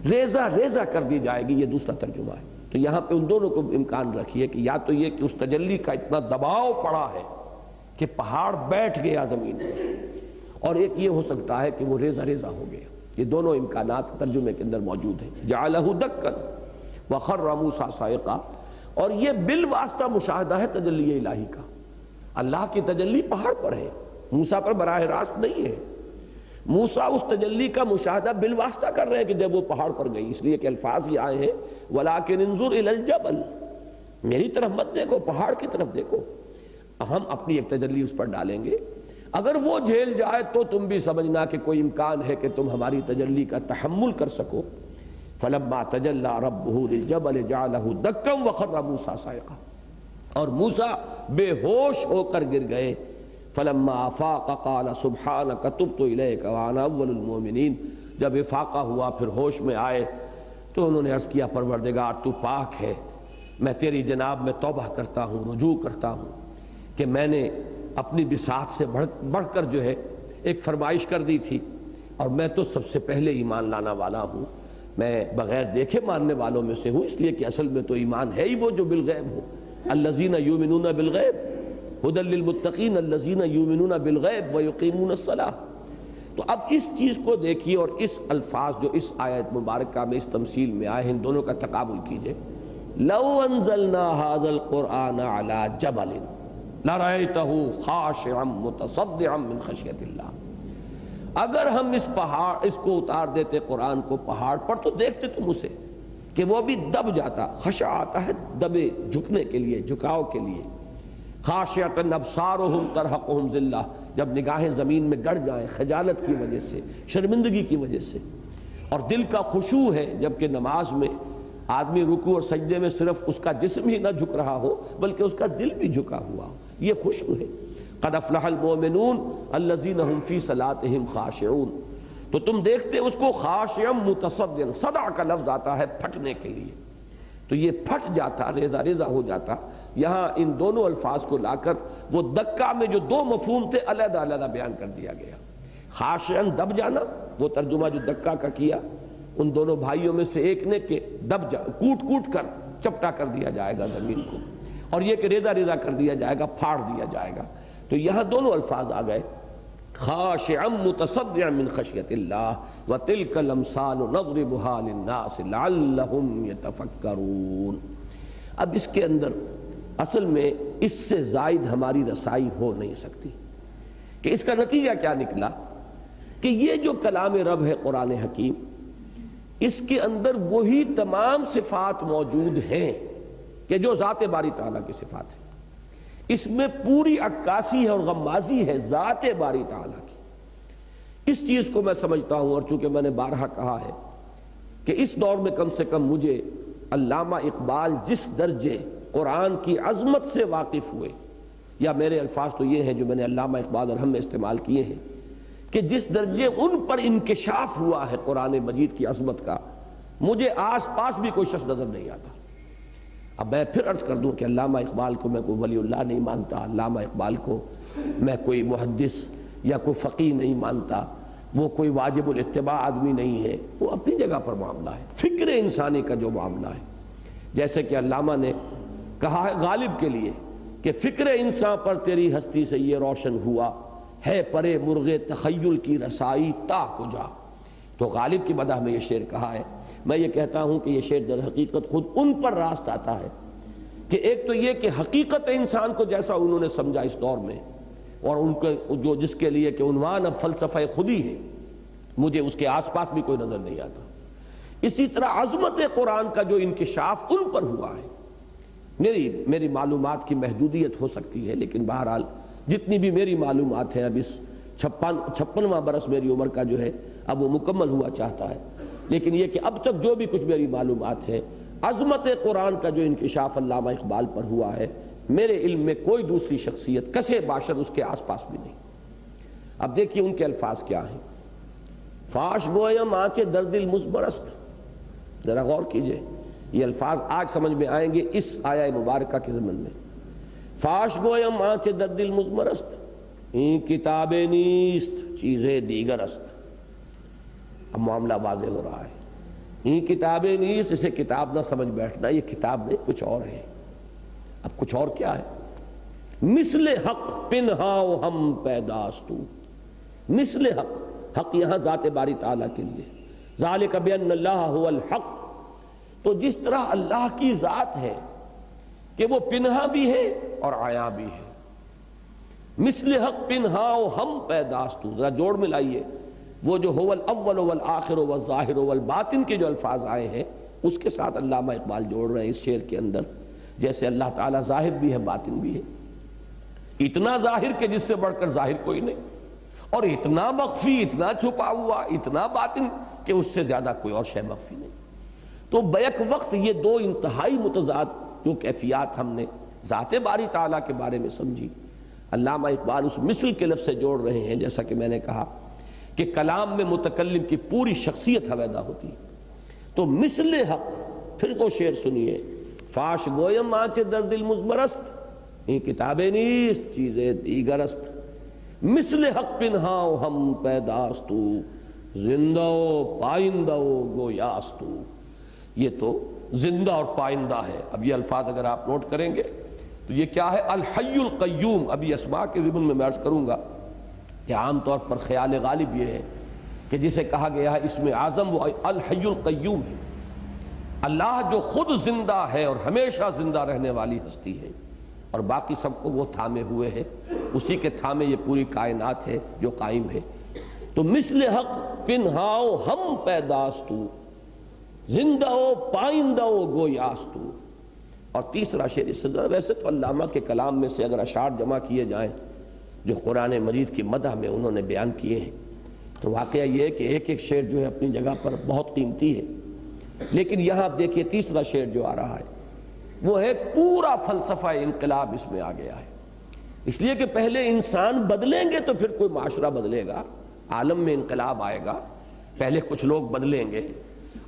ریزہ ریزہ کر دی جائے گی، یہ دوسرا ترجمہ ہے۔ تو یہاں پہ ان دونوں کو امکان رکھیے کہ یا تو یہ کہ اس تجلی کا اتنا دباؤ پڑا ہے کہ پہاڑ بیٹھ گیا زمین میں، اور ایک یہ ہو سکتا ہے کہ وہ ریزہ ریزہ ہو گیا۔ یہ دونوں امکانات ترجمے کے اندر موجود ہیں، جعلہ دکا وخر موسیٰ صاعقہ، اور یہ بالواسطہ مشاہدہ ہے تجلی الہی کا، اللہ کی تجلی پہاڑ پر ہے، موسیٰ پر براہ راست نہیں ہے۔ موسیٰ اس تجلی کا مشاہدہ بالواسطہ کر رہے ہیں کہ جب وہ پہاڑ پر گئی، اس لیے کہ الفاظ یہ آئے ہیں وَلَكِنْ انظُرْ إِلَى الْجَبَلِ، میری طرف مت دیکھو، پہاڑ کی طرف دیکھو، ہم اپنی ایک تجلی اس پر ڈالیں گے، اگر وہ جھیل جائے تو تم بھی سمجھنا کہ کوئی امکان ہے کہ تم ہماری تجلی کا تحمل کر سکو۔ فَلَمَّا تَجَلَّى رَبُّهُ لِلْجَبَلِ جَعَلَهُ دَكًّا وَخَرَّ مُوسَىٰ صَاعِقًا، اور موسیٰ بے ہوش ہو کر گر گئے۔ فَلَمَّا أَفَاقَ قَالَ سُبْحَانَكَ تُبْتُ إِلَيْكَ وَأَنَا أَوَّلُ الْمُؤْمِنِينَ، جب افاقہ ہوا پھر ہوش میں آئے تو انہوں نے عرض کیا پروردگار تو پاک ہے، میں تیری جناب میں توبہ کرتا ہوں، رجوع کرتا ہوں کہ میں نے اپنی بساط سے بڑھ کر جو ہے ایک فرمائش کر دی تھی، اور میں تو سب سے پہلے ایمان لانا والا ہوں، میں بغیر دیکھے ماننے والوں میں سے ہوں، اس لیے کہ اصل میں تو ایمان ہے ہی وہ جو بالغیب ہو، الذین یؤمنون بالغیب ھدی للمتقین الذین یؤمنون بالغیب ویقیمون الصلاۃ۔ تو اب اس چیز کو دیکھیے، اور اس الفاظ جو اس آیت مبارکہ میں اس تمثیل میں آئے ہیں، ان دونوں کا تقابل کیجئے۔ لو انزلنا ھذا القرآن علی جبل لرأیتہ خاشعا متصدعا من خشیۃ اللہ، اگر ہم اس کو اتار دیتے قرآن کو پہاڑ پر تو دیکھتے تم اسے کہ وہ بھی دب جاتا، خشع آتا ہے دبے، جھکنے کے لیے، جھکاؤ کے لیے، خاشعۃ ابصارہم ترہقہم ذلہ، جب نگاہیں زمین میں گڑ جائیں خجالت کی وجہ سے، شرمندگی کی وجہ سے، اور دل کا خشوع ہے، جبکہ نماز میں آدمی رکوع اور سجدے میں صرف اس کا جسم ہی نہ جھک رہا ہو بلکہ اس کا دل بھی جھکا ہوا ہو، یہ خشوع ہے۔ قد افلح المؤمنون الذین هم فی صلاتهم خاشعون. تو تم دیکھتے اس کو خاشعا متصدعا، صدع کا لفظ آتا ہے پھٹنے کے لیے، تو یہ پھٹ جاتا، ریزہ ریزہ ہو جاتا. یہاں ان دونوں الفاظ کو لا کر وہ دکہ میں جو دو مفہوم تھے علیحدہ علیحدہ بیان کر دیا گیا. خاشعا دب جانا، وہ ترجمہ جو دکہ کا کیا ان دونوں بھائیوں میں سے ایک نے کہ دب جا، کوٹ کوٹ کر چپٹا کر دیا جائے گا زمین کو، اور یہ کہ ریزہ ریزہ کر دیا جائے گا، پھاڑ دیا جائے گا. تو یہاں دونوں الفاظ آ گئے، خاشعا متصدعا من خشیت اللہ وتلک الامثال نضربها للناس لعلهم يتفکرون. اب اس کے اندر اصل میں اس سے زائد ہماری رسائی ہو نہیں سکتی کہ اس کا نتیجہ کیا نکلا کہ یہ جو کلام رب ہے قرآن حکیم، اس کے اندر وہی تمام صفات موجود ہیں کہ جو ذات باری تعالیٰ کی صفات ہیں. اس میں پوری عکاسی ہے اور غمازی ہے ذات باری تعالیٰ کی. اس چیز کو میں سمجھتا ہوں، اور چونکہ میں نے بارہا کہا ہے کہ اس دور میں کم سے کم مجھے علامہ اقبال جس درجے قرآن کی عظمت سے واقف ہوئے، یا میرے الفاظ تو یہ ہیں جو میں نے علامہ اقبال اور ہم میں استعمال کیے ہیں، کہ جس درجے ان پر انکشاف ہوا ہے قرآن مجید کی عظمت کا، مجھے آس پاس بھی کوئی شخص نظر نہیں آتا. اب میں پھر عرض کر دوں کہ علامہ اقبال کو میں کوئی ولی اللہ نہیں مانتا، علامہ اقبال کو میں کوئی محدث یا کوئی فقیہ نہیں مانتا، وہ کوئی واجب الاتباع آدمی نہیں ہے، وہ اپنی جگہ پر معاملہ ہے، فکر انسانی کا جو معاملہ ہے. جیسے کہ علامہ نے کہا ہے غالب کے لیے کہ فکر انسان پر تیری ہستی سے یہ روشن ہوا ہے پرے مرغ تخیل کی رسائی تا کجا. تو غالب کی مدح میں یہ شعر کہا ہے. میں یہ کہتا ہوں کہ یہ شعر در حقیقت خود ان پر راست آتا ہے کہ ایک تو یہ کہ حقیقت انسان کو جیسا انہوں نے سمجھا اس دور میں، اور ان کے جو جس کے لیے کہ عنوان اب فلسفہ خودی ہے، مجھے اس کے آس پاس بھی کوئی نظر نہیں آتا. اسی طرح عظمت قرآن کا جو انکشاف ان پر ہوا ہے، میری معلومات کی محدودیت ہو سکتی ہے، لیکن بہرحال جتنی بھی میری معلومات ہیں، اب اس 56واں برس میری عمر کا جو ہے اب وہ مکمل ہوا چاہتا ہے، لیکن یہ کہ اب تک جو بھی کچھ میری معلومات ہے، عظمت قرآن کا جو انکشاف علامہ اقبال پر ہوا ہے، میرے علم میں کوئی دوسری شخصیت کسے باشد اس کے آس پاس بھی نہیں. اب دیکھیے ان کے الفاظ کیا ہیں. فاش گویم آنچے در دل مزمرست، ذرا غور کیجئے، یہ الفاظ آج سمجھ میں آئیں گے اس آیہ مبارکہ کے ضمن میں. فاش گویم آنچے در دل مزمرست، این کتاب نیست چیزیں دیگر است. اب معاملہ واضح ہو رہا ہے. این کتاب نیست، اسے کتاب نہ سمجھ بیٹھنا، یہ کتاب نہیں کچھ اور ہے. اب کچھ اور کیا ہے؟ مثل حق پنہاؤ ہم پیداستو. مثل حق، حق یہاں ذات باری تعالیٰ کے لیے، ذالک بان اللہ هو الحق. تو جس طرح اللہ کی ذات ہے کہ وہ پنہا بھی ہے اور عیاں بھی ہے، مثل حق پنہاؤ ہم پیداستو، ذرا جوڑ ملائیے وہ جو هو الاول والآخر والظاہر والباطن کے جو الفاظ آئے ہیں اس کے ساتھ علامہ اقبال جوڑ رہے ہیں اس شعر کے اندر. جیسے اللہ تعالیٰ ظاہر بھی ہے باطن بھی ہے، اتنا ظاہر کہ جس سے بڑھ کر ظاہر کوئی نہیں، اور اتنا مخفی، اتنا چھپا ہوا، اتنا باطن کہ اس سے زیادہ کوئی اور شے مخفی نہیں. تو بیک وقت یہ دو انتہائی متضاد جو کیفیات ہم نے ذات باری تعالیٰ کے بارے میں سمجھی، علامہ اقبال اس مثل کے لفظ سے جوڑ رہے ہیں. جیسا کہ میں نے کہا کہ کلام میں متکلم کی پوری شخصیت حویدہ ہوتی ہے. تو مثل حق، پھر وہ شعر سنیے، فاش گویم آنچے در دل مزمرست، این کتابیں نیست چیزیں دیگر است. مثل حق پنہاؤ ہم پیداستو، زندہ و پائندہ و گویاستو. یہ تو زندہ اور پائندہ ہے. اب یہ الفاظ اگر آپ نوٹ کریں گے تو یہ کیا ہے؟ الحی القیوم. اب یہ اسماء کے ضمن میں عرض کروں گا کہ عام طور پر خیال غالب یہ ہے کہ جسے کہا گیا ہے اسم اعظم، وہ الحی القیوم ہے. اللہ جو خود زندہ ہے اور ہمیشہ زندہ رہنے والی ہستی ہے، اور باقی سب کو وہ تھامے ہوئے ہے، اسی کے تھامے یہ پوری کائنات ہے جو قائم ہے. تو مثل حق پنہاؤ ہم پیداستو، زندہ و پائندہ و گویاستو. اور تیسرا شعر اس سے، ویسے تو علامہ کے کلام میں سے اگر اشعار جمع کیے جائیں جو قرآن مجید کی مدح میں انہوں نے بیان کیے ہیں، تو واقعہ یہ ہے کہ ایک ایک شعر جو ہے اپنی جگہ پر بہت قیمتی ہے. لیکن یہاں آپ دیکھیے تیسرا شعر جو آ رہا ہے وہ ہے پورا فلسفہ انقلاب اس میں آ گیا ہے. اس لیے کہ پہلے انسان بدلیں گے تو پھر کوئی معاشرہ بدلے گا، عالم میں انقلاب آئے گا، پہلے کچھ لوگ بدلیں گے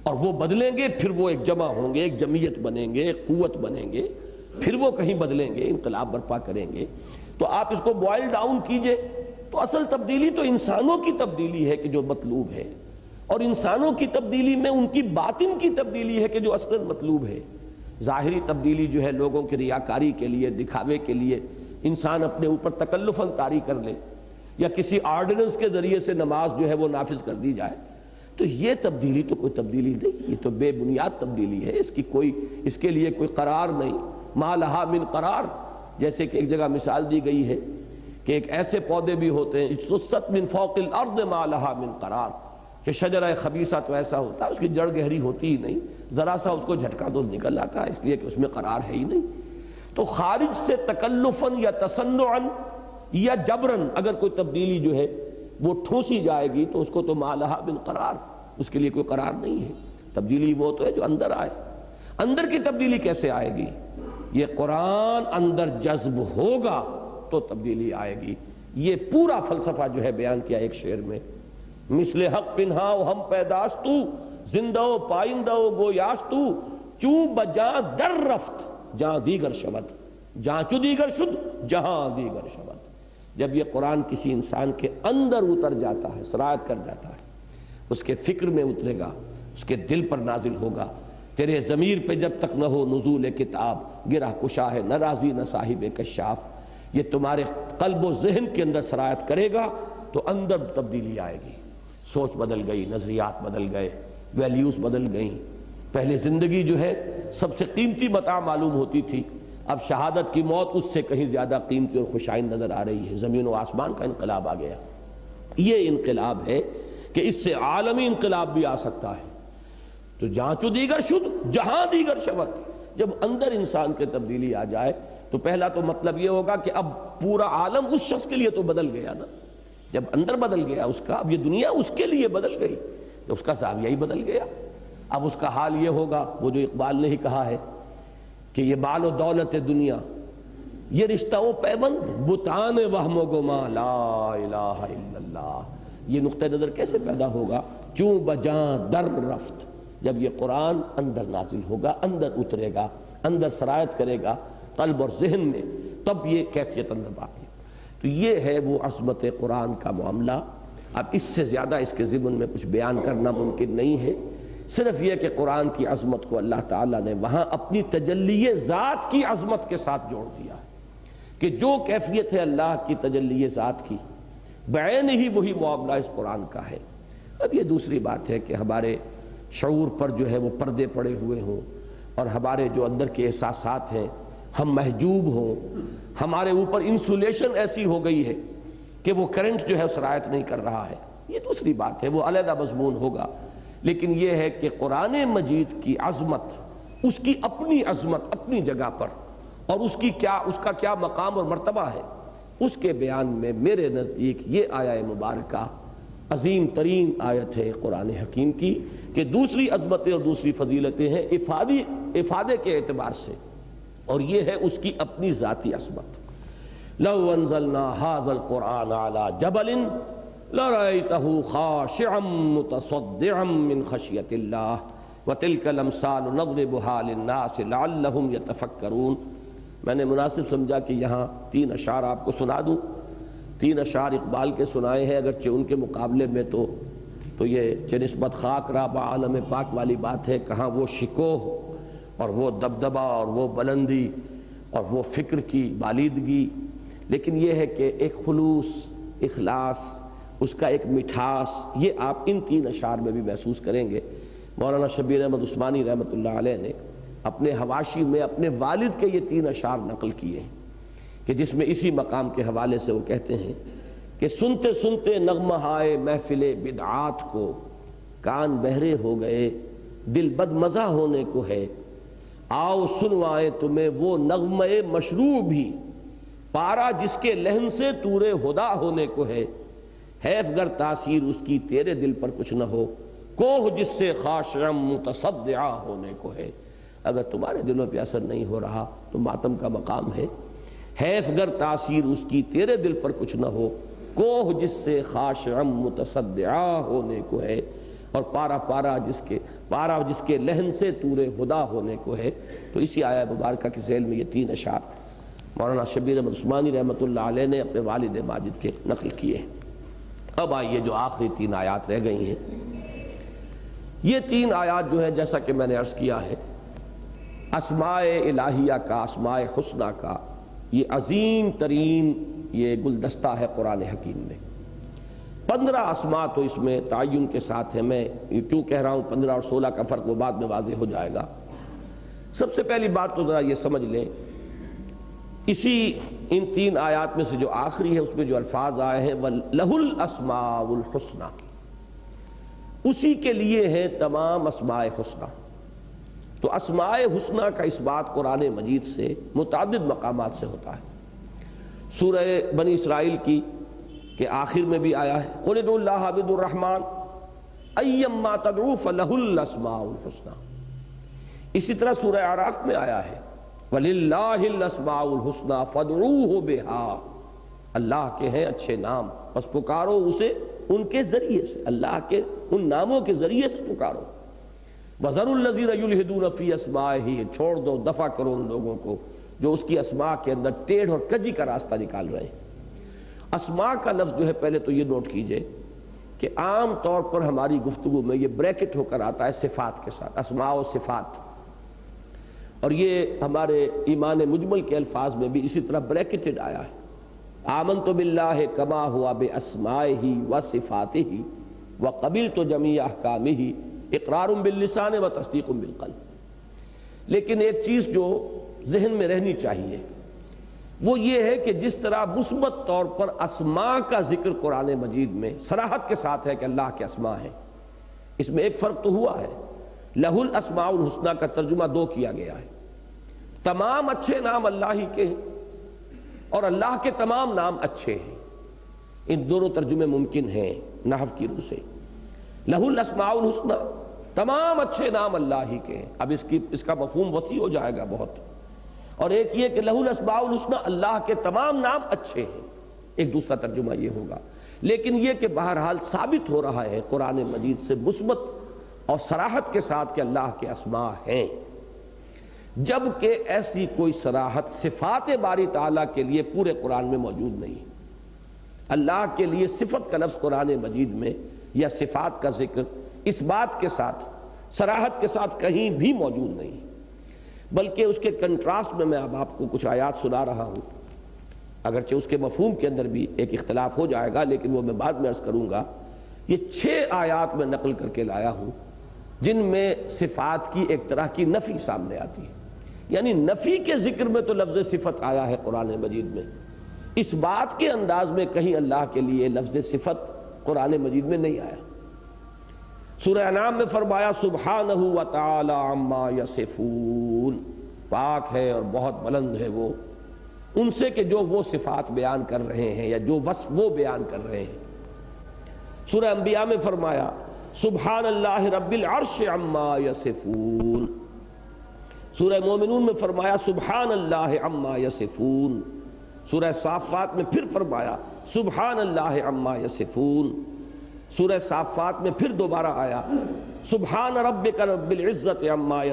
اور وہ بدلیں گے، پھر وہ ایک جمع ہوں گے، ایک جمعیت بنیں گے، ایک قوت بنیں گے، پھر وہ کہیں بدلیں گے، انقلاب برپا کریں گے۔ تو آپ اس کو بوائل ڈاؤن کیجئے تو اصل تبدیلی تو انسانوں کی تبدیلی ہے کہ جو مطلوب ہے، اور انسانوں کی تبدیلی میں ان کی باطن کی تبدیلی ہے کہ جو اصلاً مطلوب ہے۔ ظاہری تبدیلی جو ہے لوگوں کی ریاکاری کے لیے، دکھاوے کے لیے انسان اپنے اوپر تکلفاً طاری کر لے، یا کسی آرڈیننس کے ذریعے سے نماز جو ہے وہ نافذ کر دی جائے، تو یہ تبدیلی تو کوئی تبدیلی نہیں، یہ تو بے بنیاد تبدیلی ہے، اس کے لیے کوئی قرار نہیں۔ ما لہا من قرار، جیسے کہ ایک جگہ مثال دی گئی ہے کہ ایک ایسے پودے بھی ہوتے ہیں اجتثت من فوق الارض ما لہا من قرار، کہ شجرہ خبیثہ تو ایسا ہوتا ہے اس کی جڑ گہری ہوتی ہی نہیں، ذرا سا اس کو جھٹکا تو نکل آتا ہے، اس لیے کہ اس میں قرار ہے ہی نہیں۔ تو خارج سے تکلفاً یا تصنعاً یا جبراً اگر کوئی تبدیلی جو ہے وہ ٹھوسی جائے گی تو اس کو تو ما لہا من قرار، اس کے لیے کوئی قرار نہیں ہے۔ تبدیلی وہ تو ہے جو اندر آئے۔ اندر کی تبدیلی کیسے آئے گی؟ یہ قرآن اندر جذب ہوگا تو تبدیلی آئے گی۔ یہ پورا فلسفہ جو ہے بیان کیا ایک شعر میں، مثل حق پنہاؤ ہم پیداستو، زندہ و پائندہ و گویاستو، چوں بجاں در رفت جہاں دیگر شود، جہاں چو دیگر شد جہاں دیگر شود۔ جب یہ قرآن کسی انسان کے اندر اتر جاتا ہے، سرایت کر جاتا ہے، اس کے فکر میں اترے گا، اس کے دل پر نازل ہوگا۔ تیرے ضمیر پہ جب تک نہ ہو نزول کتاب، گرہ کشا ہے نہ رازی نہ صاحب کشاف، یہ تمہارے قلب و ذہن کے اندر سرایت کرے گا تو اندر تبدیلی آئے گی۔ سوچ بدل گئی، نظریات بدل گئے، ویلیوز بدل گئیں۔ پہلے زندگی جو ہے سب سے قیمتی متاع معلوم ہوتی تھی، اب شہادت کی موت اس سے کہیں زیادہ قیمتی اور خوشائند نظر آ رہی ہے۔ زمین و آسمان کا انقلاب آ گیا۔ یہ انقلاب ہے کہ اس سے عالمی انقلاب بھی آ سکتا ہے۔ تو جہاں چو دیگر شد جہاں دیگر شود، جب اندر انسان کے تبدیلی آ جائے تو پہلا تو مطلب یہ ہوگا کہ اب پورا عالم اس شخص کے لیے تو بدل گیا نا، جب اندر بدل گیا اس کا، اب یہ دنیا اس کے لیے بدل گئی، اس کا زاویہ ہی بدل گیا۔ اب اس کا حال یہ ہوگا، وہ جو اقبال نے ہی کہا ہے کہ یہ مال و دولت دنیا، یہ رشتہ و پیوند بتان وہم و گما لا الہ الا اللہ، یہ نقطہ نظر کیسے پیدا ہوگا؟ چوں بجاں در رفت، جب یہ قرآن اندر نازل ہوگا، اندر اترے گا، اندر سرایت کرے گا قلب اور ذہن میں، تب یہ کیفیت اندر باقی۔ تو یہ ہے وہ عظمت قرآن کا معاملہ۔ اب اس سے زیادہ اس کے ضمن میں کچھ بیان کرنا ممکن نہیں ہے، صرف یہ کہ قرآن کی عظمت کو اللہ تعالیٰ نے وہاں اپنی تجلی ذات کی عظمت کے ساتھ جوڑ دیا ہے کہ جو کیفیت ہے اللہ کی تجلی ذات کی، بعین ہی وہی معاملہ اس قرآن کا ہے۔ اب یہ دوسری بات ہے کہ ہمارے شعور پر جو ہے وہ پردے پڑے ہوئے ہوں، اور ہمارے جو اندر کے احساسات ہیں ہم محجوب ہوں، ہمارے اوپر انسولیشن ایسی ہو گئی ہے کہ وہ کرنٹ جو ہے سرایت نہیں کر رہا ہے، یہ دوسری بات ہے، وہ علیحدہ مضمون ہوگا۔ لیکن یہ ہے کہ قرآن مجید کی عظمت، اس کی اپنی عظمت اپنی جگہ پر، اور اس کا کیا مقام اور مرتبہ ہے، اس کے بیان میں میرے نزدیک یہ آیہ مبارکہ عظیم ترین آیت ہے قرآن حکیم کی، کہ دوسری عظمتیں اور دوسری فضیلتیں ہیں افادے کے اعتبار سے، اور یہ ہے اس کی اپنی ذاتی عظمت۔ لو انزلنا هذا القرآن على جبل لرأيته خاشعا متصدعا من خشية الله وتلك الامثال نضربها للناس لعلهم يتفكرون۔ میں نے مناسب سمجھا کہ یہاں 3 اشعار آپ کو سنا دوں۔ 3 اشعار اقبال کے سنائے ہیں، اگرچہ ان کے مقابلے میں تو یہ نسبت خاک رابع عالم پاک والی بات ہے، کہاں وہ شکوہ اور وہ دبدبہ اور وہ بلندی اور وہ فکر کی بالیدگی، لیکن یہ ہے کہ ایک خلوص، اخلاص، اس کا ایک مٹھاس، یہ آپ ان 3 اشعار میں بھی محسوس کریں گے۔ مولانا شبیر احمد عثمانی رحمۃ اللہ علیہ نے اپنے حواشی میں اپنے والد کے یہ 3 اشعار نقل کیے ہیں، کہ جس میں اسی مقام کے حوالے سے وہ کہتے ہیں کہ سنتے سنتے نغمہ ہائے محفل بدعات کو، کان بہرے ہو گئے دل بد مزہ ہونے کو ہے، آؤ سنوائیں تمہیں وہ نغمہ مشروع بھی، پارا جس کے لہن سے طور ہدا ہونے کو ہے گر تاثیر اس کی تیرے دل پر کچھ نہ ہو، کوہ جس سے خاشعم متصدعہ ہونے کو ہے۔ اگر تمہارے دلوں پہ اثر نہیں ہو رہا تو ماتم کا مقام ہے۔ حیف گر تاثیر اس کی تیرے دل پر کچھ نہ ہو، کوہ جس سے خاشعم متصدعا ہونے کو ہے، اور پارا جس کے لہن سے طور ہدا ہونے کو ہے۔ تو اسی آیہ مبارکہ کے ذیل میں یہ 3 اشعار مولانا شبیر احمد عثمانی رحمۃ اللہ علیہ نے اپنے والد ماجد کے نقل کیے ہیں۔ اب آئیے جو آخری 3 آیات رہ گئی ہیں، یہ 3 آیات جو ہے جیسا کہ میں نے عرض کیا ہے، اسماء الہیہ کا، اسماء حسنہ کا یہ عظیم ترین یہ گلدستہ ہے قرآن حکیم میں۔ 15 اسماء تو اس میں تعین کے ساتھ ہے، میں کیوں کہہ رہا ہوں 15 اور 16 کا فرق وہ بعد میں واضح ہو جائے گا۔ سب سے پہلی بات تو ذرا یہ سمجھ لیں، اسی ان 3 آیات میں سے جو آخری ہے اس میں جو الفاظ آئے ہیں وَلَهُ الْأَسْمَاءُ الْحُسْنَى، اسی کے لیے ہیں تمام اسماء حسنہ۔ تو اسماء حسنہ کا اس بات قرآن مجید سے متعدد مقامات سے ہوتا ہے۔ سورہ بنی اسرائیل کی کہ آخر میں بھی آیا ہے قُلِ ادْعُوا اللَّهَ عَبِدُ الرَّحْمَٰنِ أَيَّمَّا تَدْعُوا فَلَهُ الْأَسْمَاءُ الْحُسْنَى۔ اسی طرح سورہ اعراف میں آیا ہے وَلِلَّهِ الْأَسْمَاءُ الْحُسْنَى فَادْعُوهُ بِهَا، اللہ کے ہیں اچھے نام، بس پکارو اسے ان کے ذریعے سے، اللہ کے ان ناموں کے ذریعے سے پکارو۔ وَذَرُوا الَّذِينَ يُلْحِدُونَ فِي أَسْمَائِهِ، چھوڑ دو، دفع کرو ان لوگوں کو جو اس کی اسماء کے اندر ٹیڑھ اور کجی کا راستہ نکال رہے ہیں۔ اسماء کا لفظ جو ہے پہلے تو یہ نوٹ کیجئے کہ عام طور پر ہماری گفتگو میں یہ بریکٹ ہو کر آتا ہے صفات کے ساتھ، اسماء و صفات، اور یہ ہمارے ایمان مجمل کے الفاظ میں بھی اسی طرح بریکٹڈ آیا ہے۔ آمنت باللہ کما ہوا باسمائہ وصفاتہ وقبلت جمیع احکامہ اقرار باللسان و تصدیق بالقلب۔ لیکن ایک چیز جو ذہن میں رہنی چاہیے وہ یہ ہے کہ جس طرح مثبت طور پر اسماء کا ذکر قرآن مجید میں صراحت کے ساتھ ہے کہ اللہ کے اسماء ہیں، اس میں ایک فرق تو ہوا ہے، لہ الاسماء الحسنى کا ترجمہ 2 کیا گیا ہے، تمام اچھے نام اللہ ہی کے ہیں اور اللہ کے تمام نام اچھے ہیں۔ ان دونوں ترجمے ممکن ہیں نحو کی روح سے۔ لہ الاسماء الحسنى، تمام اچھے نام اللہ ہی کے ہیں، اب اس کا مفہوم وسیع ہو جائے گا بہت، اور ایک یہ کہ لہ الاسماء الحسنى، اللہ کے تمام نام اچھے ہیں، ایک دوسرا ترجمہ یہ ہوگا۔ لیکن یہ کہ بہرحال ثابت ہو رہا ہے قرآن مجید سے مثبت اور صراحت کے ساتھ کہ اللہ کے اسماء ہیں، جبکہ ایسی کوئی صراحت صفات باری تعالیٰ کے لیے پورے قرآن میں موجود نہیں۔ اللہ کے لیے صفت کا لفظ قرآن مجید میں یا صفات کا ذکر اس بات کے ساتھ صراحت کے ساتھ کہیں بھی موجود نہیں، بلکہ اس کے کنٹراسٹ میں اب آپ کو کچھ آیات سنا رہا ہوں، اگرچہ اس کے مفہوم کے اندر بھی ایک اختلاف ہو جائے گا لیکن وہ میں بعد میں عرض کروں گا۔ یہ 6 آیات میں نقل کر کے لایا ہوں جن میں صفات کی ایک طرح کی نفی سامنے آتی ہے، یعنی نفی کے ذکر میں تو لفظ صفت آیا ہے قرآن مجید میں، اس بات کے انداز میں کہیں اللہ کے لیے لفظ صفت قرآن مجید میں نہیں آیا۔ سورہ انعام میں فرمایا سبحانہ وتعالی عما یصفون، پاک ہے اور بہت بلند ہے وہ ان سے کہ جو وہ صفات بیان کر رہے ہیں یا جو وصف وہ بیان کر رہے ہیں۔ سورہ انبیاء میں فرمایا سبحان اللہ رب العرش عما یصفون۔ سورہ مومنون میں فرمایا سبحان اللہ عما یصفون۔ سورہ صافات میں پھر فرمایا سبحان اللہ عما یصفون۔ سورہ صافات میں پھر دوبارہ آیا سبحان ربک رب العزت عما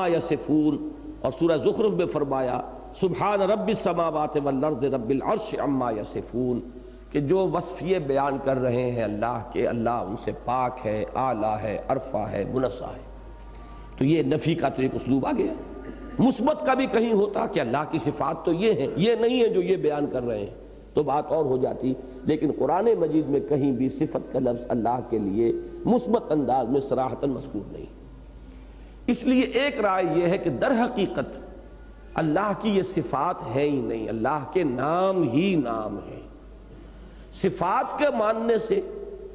یصفون، اور سورہ زخرف میں فرمایا سبحان رب السماوات والارض رب العرش عما یصفون، کہ جو وصف یہ بیان کر رہے ہیں اللہ کے، اللہ ان سے پاک ہے، اعلیٰ ہے، عرفہ ہے، منزہ ہے۔ تو یہ نفی کا تو ایک اسلوب آ گیا۔ مثبت کا بھی کہیں ہوتا کہ اللہ کی صفات تو یہ ہیں، یہ نہیں ہے جو یہ بیان کر رہے ہیں، تو بات اور ہو جاتی، لیکن قرآن مجید میں کہیں بھی صفت کا لفظ اللہ کے لیے مثبت انداز میں صراحتاً مذکور نہیں۔ اس لیے ایک رائے یہ ہے کہ در حقیقت اللہ کی یہ صفات ہے ہی نہیں، اللہ کے نام ہی نام ہیں۔ صفات کے ماننے سے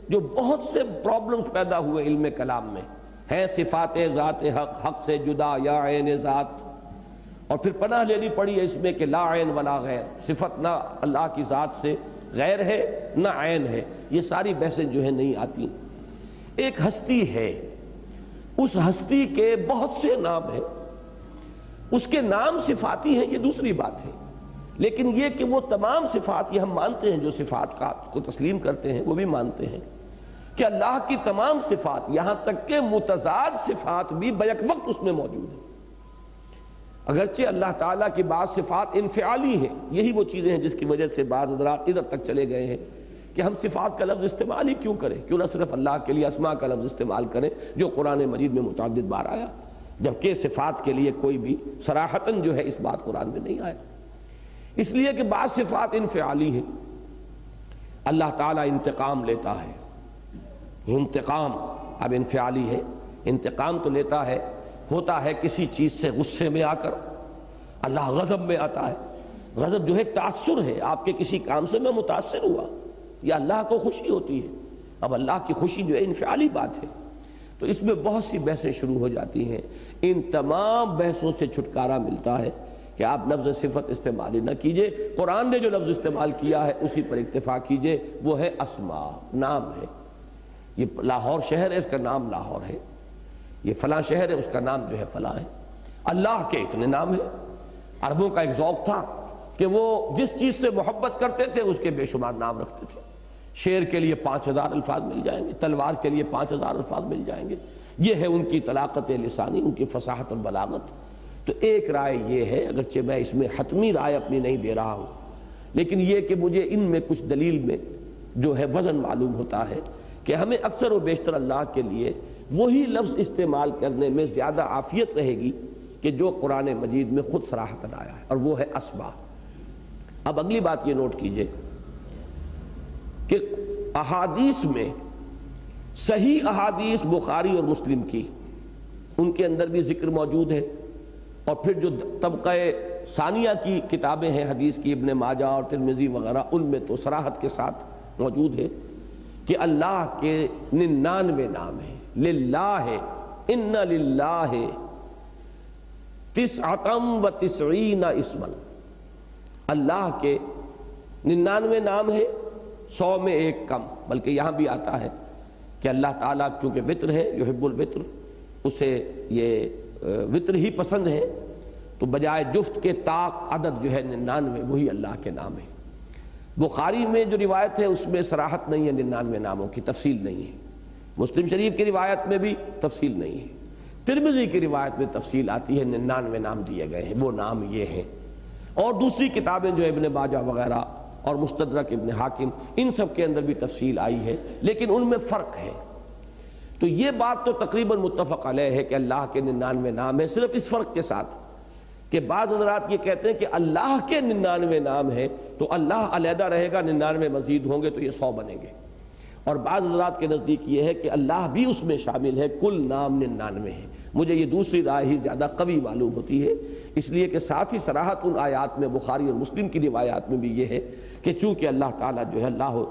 جو بہت سے پرابلمز پیدا ہوئے علم کلام میں ہیں، صفات ذات حق، حق سے جدا یا عین ذات، اور پھر پناہ لینی پڑی ہے اس میں کہ لا عین ولا غیر، صفت نہ اللہ کی ذات سے غیر ہے نہ عین ہے، یہ ساری بحثیں جو ہیں نہیں آتی۔ ایک ہستی ہے، اس ہستی کے بہت سے نام ہیں، اس کے نام صفاتی ہیں یہ دوسری بات ہے، لیکن یہ کہ وہ تمام صفات، یہ ہم مانتے ہیں جو صفات کو تسلیم کرتے ہیں وہ بھی مانتے ہیں کہ اللہ کی تمام صفات، یہاں تک کہ متضاد صفات بھی بیک وقت اس میں موجود ہیں۔ اگرچہ اللہ تعالیٰ کی بعض صفات انفعالی ہیں، یہی وہ چیزیں ہیں جس کی وجہ سے بعض حضرات ادھر تک چلے گئے ہیں کہ ہم صفات کا لفظ استعمال ہی کیوں کریں، کیوں نہ صرف اللہ کے لیے اسماء کا لفظ استعمال کریں جو قرآن مجید میں متعدد بار آیا، جبکہ صفات کے لیے کوئی بھی صراحتاً جو ہے اس بات قرآن میں نہیں آیا۔ اس لیے کہ بعض صفات انفعالی ہیں، اللہ تعالیٰ انتقام لیتا ہے، انتقام اب انفعالی ہے، انتقام تو لیتا ہے، ہوتا ہے کسی چیز سے غصے میں آ کر، اللہ غضب میں آتا ہے، غضب جو ہے تاثر ہے، آپ کے کسی کام سے میں متاثر ہوا، یا اللہ کو خوشی ہوتی ہے، اب اللہ کی خوشی جو ہے انفعالی بات ہے، تو اس میں بہت سی بحثیں شروع ہو جاتی ہیں۔ ان تمام بحثوں سے چھٹکارا ملتا ہے کہ آپ لفظ صفت استعمال ہی نہ کیجئے، قرآن نے جو لفظ استعمال کیا ہے اسی پر اکتفا کیجئے، وہ ہے اسماء، نام ہے۔ یہ لاہور شہر ہے، اس کا نام لاہور ہے، یہ فلاں شہر ہے، اس کا نام جو ہے فلاں ہے۔ اللہ کے اتنے نام ہیں۔ عربوں کا ایک ذوق تھا کہ وہ جس چیز سے محبت کرتے تھے اس کے بے شمار نام رکھتے تھے۔ شیر کے لیے 5000 الفاظ مل جائیں گے، تلوار کے لیے 5000 الفاظ مل جائیں گے، یہ ہے ان کی طلاقت لسانی، ان کی فصاحت اور بلاغت۔ تو ایک رائے یہ ہے، اگرچہ میں اس میں حتمی رائے اپنی نہیں دے رہا ہوں، لیکن یہ کہ مجھے ان میں کچھ دلیل میں جو ہے وزن معلوم ہوتا ہے کہ ہمیں اکثر و بیشتر اللہ کے لیے وہی لفظ استعمال کرنے میں زیادہ عافیت رہے گی کہ جو قرآن مجید میں خود صراحتاً آیا ہے، اور وہ ہے اسماء۔ اب اگلی بات یہ نوٹ کیجئے کہ احادیث میں صحیح احادیث بخاری اور مسلم کی، ان کے اندر بھی ذکر موجود ہے، اور پھر جو طبقہ ثانیہ کی کتابیں ہیں حدیث کی، ابن ماجہ اور ترمذی وغیرہ، ان میں تو صراحت کے ساتھ موجود ہے کہ اللہ کے 99 نام ہیں، للہ ان للہ 99 اسما، اللہ کے 99 نام ہیں، 100 میں ایک کم، بلکہ یہاں بھی آتا ہے کہ اللہ تعالیٰ چونکہ وطر ہے، یحب الوطر، اسے یہ وطر ہی پسند ہے، تو بجائے جفت کے طاق عدد جو ہے 99 وہی اللہ کے نام ہے۔ بخاری میں جو روایت ہے اس میں صراحت نہیں ہے، 99 ناموں کی تفصیل نہیں ہے، مسلم شریف کی روایت میں بھی تفصیل نہیں ہے، ترمذی کی روایت میں تفصیل آتی ہے، 99 نام دیے گئے ہیں، وہ نام یہ ہیں، اور دوسری کتابیں جو ابن ماجہ وغیرہ اور مستدرک ابن حاکم، ان سب کے اندر بھی تفصیل آئی ہے، لیکن ان میں فرق ہے۔ تو یہ بات تو تقریباً متفق علیہ ہے کہ اللہ کے 99 نام ہیں، صرف اس فرق کے ساتھ کہ بعض حضرات یہ کہتے ہیں کہ اللہ کے 99 نام ہیں تو اللہ علیحدہ رہے گا، 99 مزید ہوں گے تو یہ 100 بنیں گے، اور بعض حضرات کے نزدیک یہ ہے کہ اللہ بھی اس میں شامل ہے، کل نام 99 ہے۔ مجھے یہ دوسری رائے ہی زیادہ قوی معلوم ہوتی ہے، اس لیے کہ ساتھ ہی صراحت ان آیات میں بخاری اور مسلم کی روایات میں بھی یہ ہے کہ چونکہ اللہ تعالیٰ جو ہے اللہ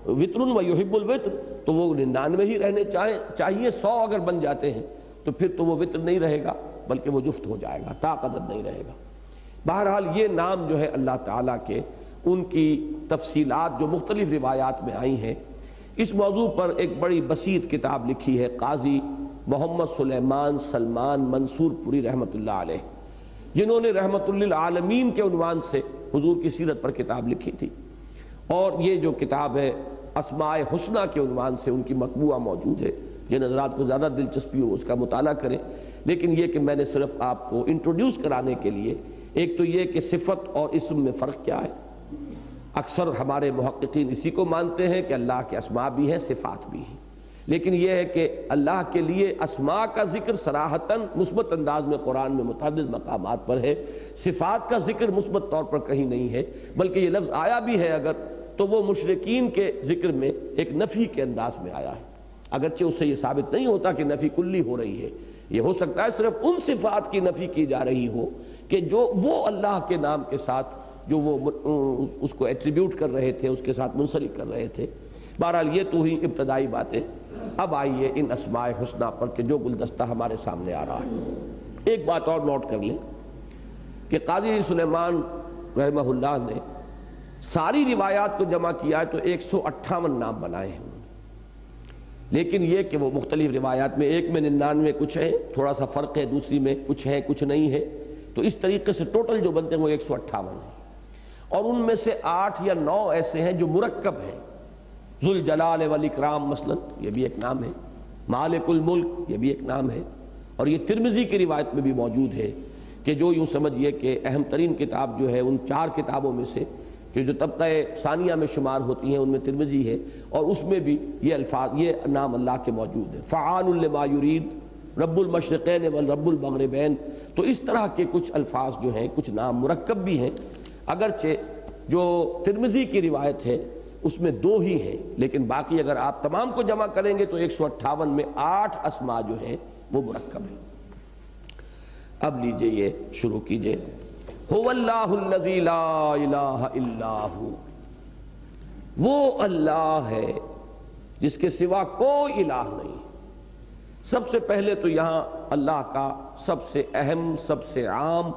وطر و یحب الوطر، تو وہ 99 ہی رہنے چاہیے، 100 اگر بن جاتے ہیں تو پھر تو وہ وطر نہیں رہے گا بلکہ وہ جفت ہو جائے گا، طاقت نہیں رہے گا۔ بہرحال یہ نام جو ہے اللہ تعالیٰ کے، ان کی تفصیلات جو مختلف روایات میں آئی ہیں، اس موضوع پر ایک بڑی بسیط کتاب لکھی ہے قاضی محمد سلیمان سلمان منصور پوری رحمۃ اللہ علیہ، جنہوں نے رحمت للعالمین کے عنوان سے حضور کی سیرت پر کتاب لکھی تھی، اور یہ جو کتاب ہے اسماء حسنہ کے عنوان سے ان کی مطبوعہ موجود ہے، جن حضرات کو زیادہ دلچسپی ہو اس کا مطالعہ کریں۔ لیکن یہ کہ میں نے صرف آپ کو انٹروڈیوس کرانے کے لیے، ایک تو یہ کہ صفت اور اسم میں فرق کیا ہے، اکثر ہمارے محققین اسی کو مانتے ہیں کہ اللہ کے اسماء بھی ہیں، صفات بھی ہیں، لیکن یہ ہے کہ اللہ کے لیے اسماء کا ذکر صراحتاً مثبت انداز میں قرآن میں متعدد مقامات پر ہے، صفات کا ذکر مثبت طور پر کہیں نہیں ہے، بلکہ یہ لفظ آیا بھی ہے اگر تو وہ مشرکین کے ذکر میں ایک نفی کے انداز میں آیا ہے، اگرچہ اس سے یہ ثابت نہیں ہوتا کہ نفی کلی ہو رہی ہے، یہ ہو سکتا ہے صرف ان صفات کی نفی کی جا رہی ہو کہ جو وہ اللہ کے نام کے ساتھ جو وہ اس کو ایٹریبیوٹ کر رہے تھے، اس کے ساتھ منسلک کر رہے تھے۔ بہرحال یہ تو ہی ابتدائی باتیں، اب آئیے ان اسماء حسنہ پر کہ جو گلدستہ ہمارے سامنے آ رہا ہے۔ ایک بات اور نوٹ کر لیں کہ قاضی سلیمان رحمہ اللہ نے ساری روایات کو جمع کیا ہے تو 158 نام بنائے ہیں، لیکن یہ کہ وہ مختلف روایات میں ایک میں 99 کچھ ہے، تھوڑا سا فرق ہے، دوسری میں کچھ ہے کچھ نہیں ہے، تو تو اس طریقے سے ٹوٹل جو بنتے ہیں وہ 158 ہیں، اور ان میں سے 8 یا 9 ایسے ہیں جو مرکب ہیں۔ ذوالجلال والاکرام مثلا یہ بھی ایک نام ہے، مالک الملک یہ بھی ایک نام ہے، اور یہ ترمذی کی روایت میں بھی موجود ہے کہ جو یوں سمجھیے کہ اہم ترین کتاب جو ہے ان 4 کتابوں میں سے کہ جو طبقہ ثانیہ میں شمار ہوتی ہیں ان میں ترمذی ہے، اور اس میں بھی یہ الفاظ، یہ نام اللہ کے موجود ہے، فعال لما یرید، رب المشرقین والرب المغربین۔ تو اس طرح کے کچھ الفاظ جو ہیں، کچھ نام مرکب بھی ہیں، اگرچہ جو ترمذی کی روایت ہے اس میں 2 ہی ہیں، لیکن باقی اگر آپ تمام کو جمع کریں گے تو 158 میں 8 اسماء جو ہیں وہ مرکب ہیں۔ اب لیجئے یہ شروع کیجئے۔ هو اللہ الذی لا الہ الا ہو، وہ اللہ ہے جس کے سوا کوئی الہ نہیں۔ سب سے پہلے تو یہاں اللہ کا سب سے اہم، سب سے عام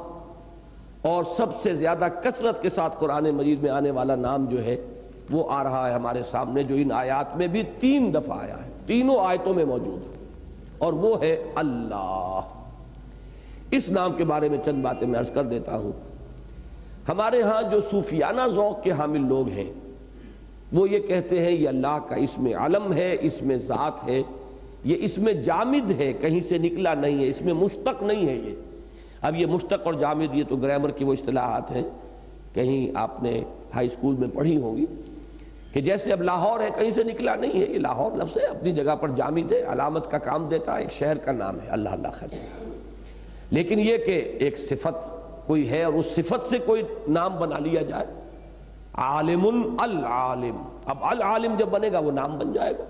اور سب سے زیادہ کثرت کے ساتھ قرآن مجید میں آنے والا نام جو ہے وہ آ رہا ہے ہمارے سامنے، جو ان آیات میں بھی 3 دفعہ آیا ہے، تینوں آیتوں میں موجود ہے، اور وہ ہے اللہ۔ اس نام کے بارے میں چند باتیں میں عرض کر دیتا ہوں۔ ہمارے ہاں جو صوفیانہ ذوق کے حامل لوگ ہیں وہ یہ کہتے ہیں یہ اللہ کا اسم علم ہے، اسم ذات ہے، یہ اسم جامد ہے، کہیں سے نکلا نہیں ہے، اس میں مشتق نہیں ہے۔ یہ اب یہ مشتق اور جامد یہ تو گرامر کی وہ اصطلاحات ہیں، کہیں آپ نے ہائی اسکول میں پڑھی ہوں گی کہ جیسے اب لاہور ہے کہیں سے نکلا نہیں ہے، یہ لاہور لفظ ہے، اپنی جگہ پر جامد ہے، علامت کا کام دیتا ہے، ایک شہر کا نام ہے، اللہ اللہ خیر۔ لیکن یہ کہ ایک صفت کوئی ہے اور اس صفت سے کوئی نام بنا لیا جائے، عالم العالم، اب العالم جب بنے گا وہ نام بن جائے گا،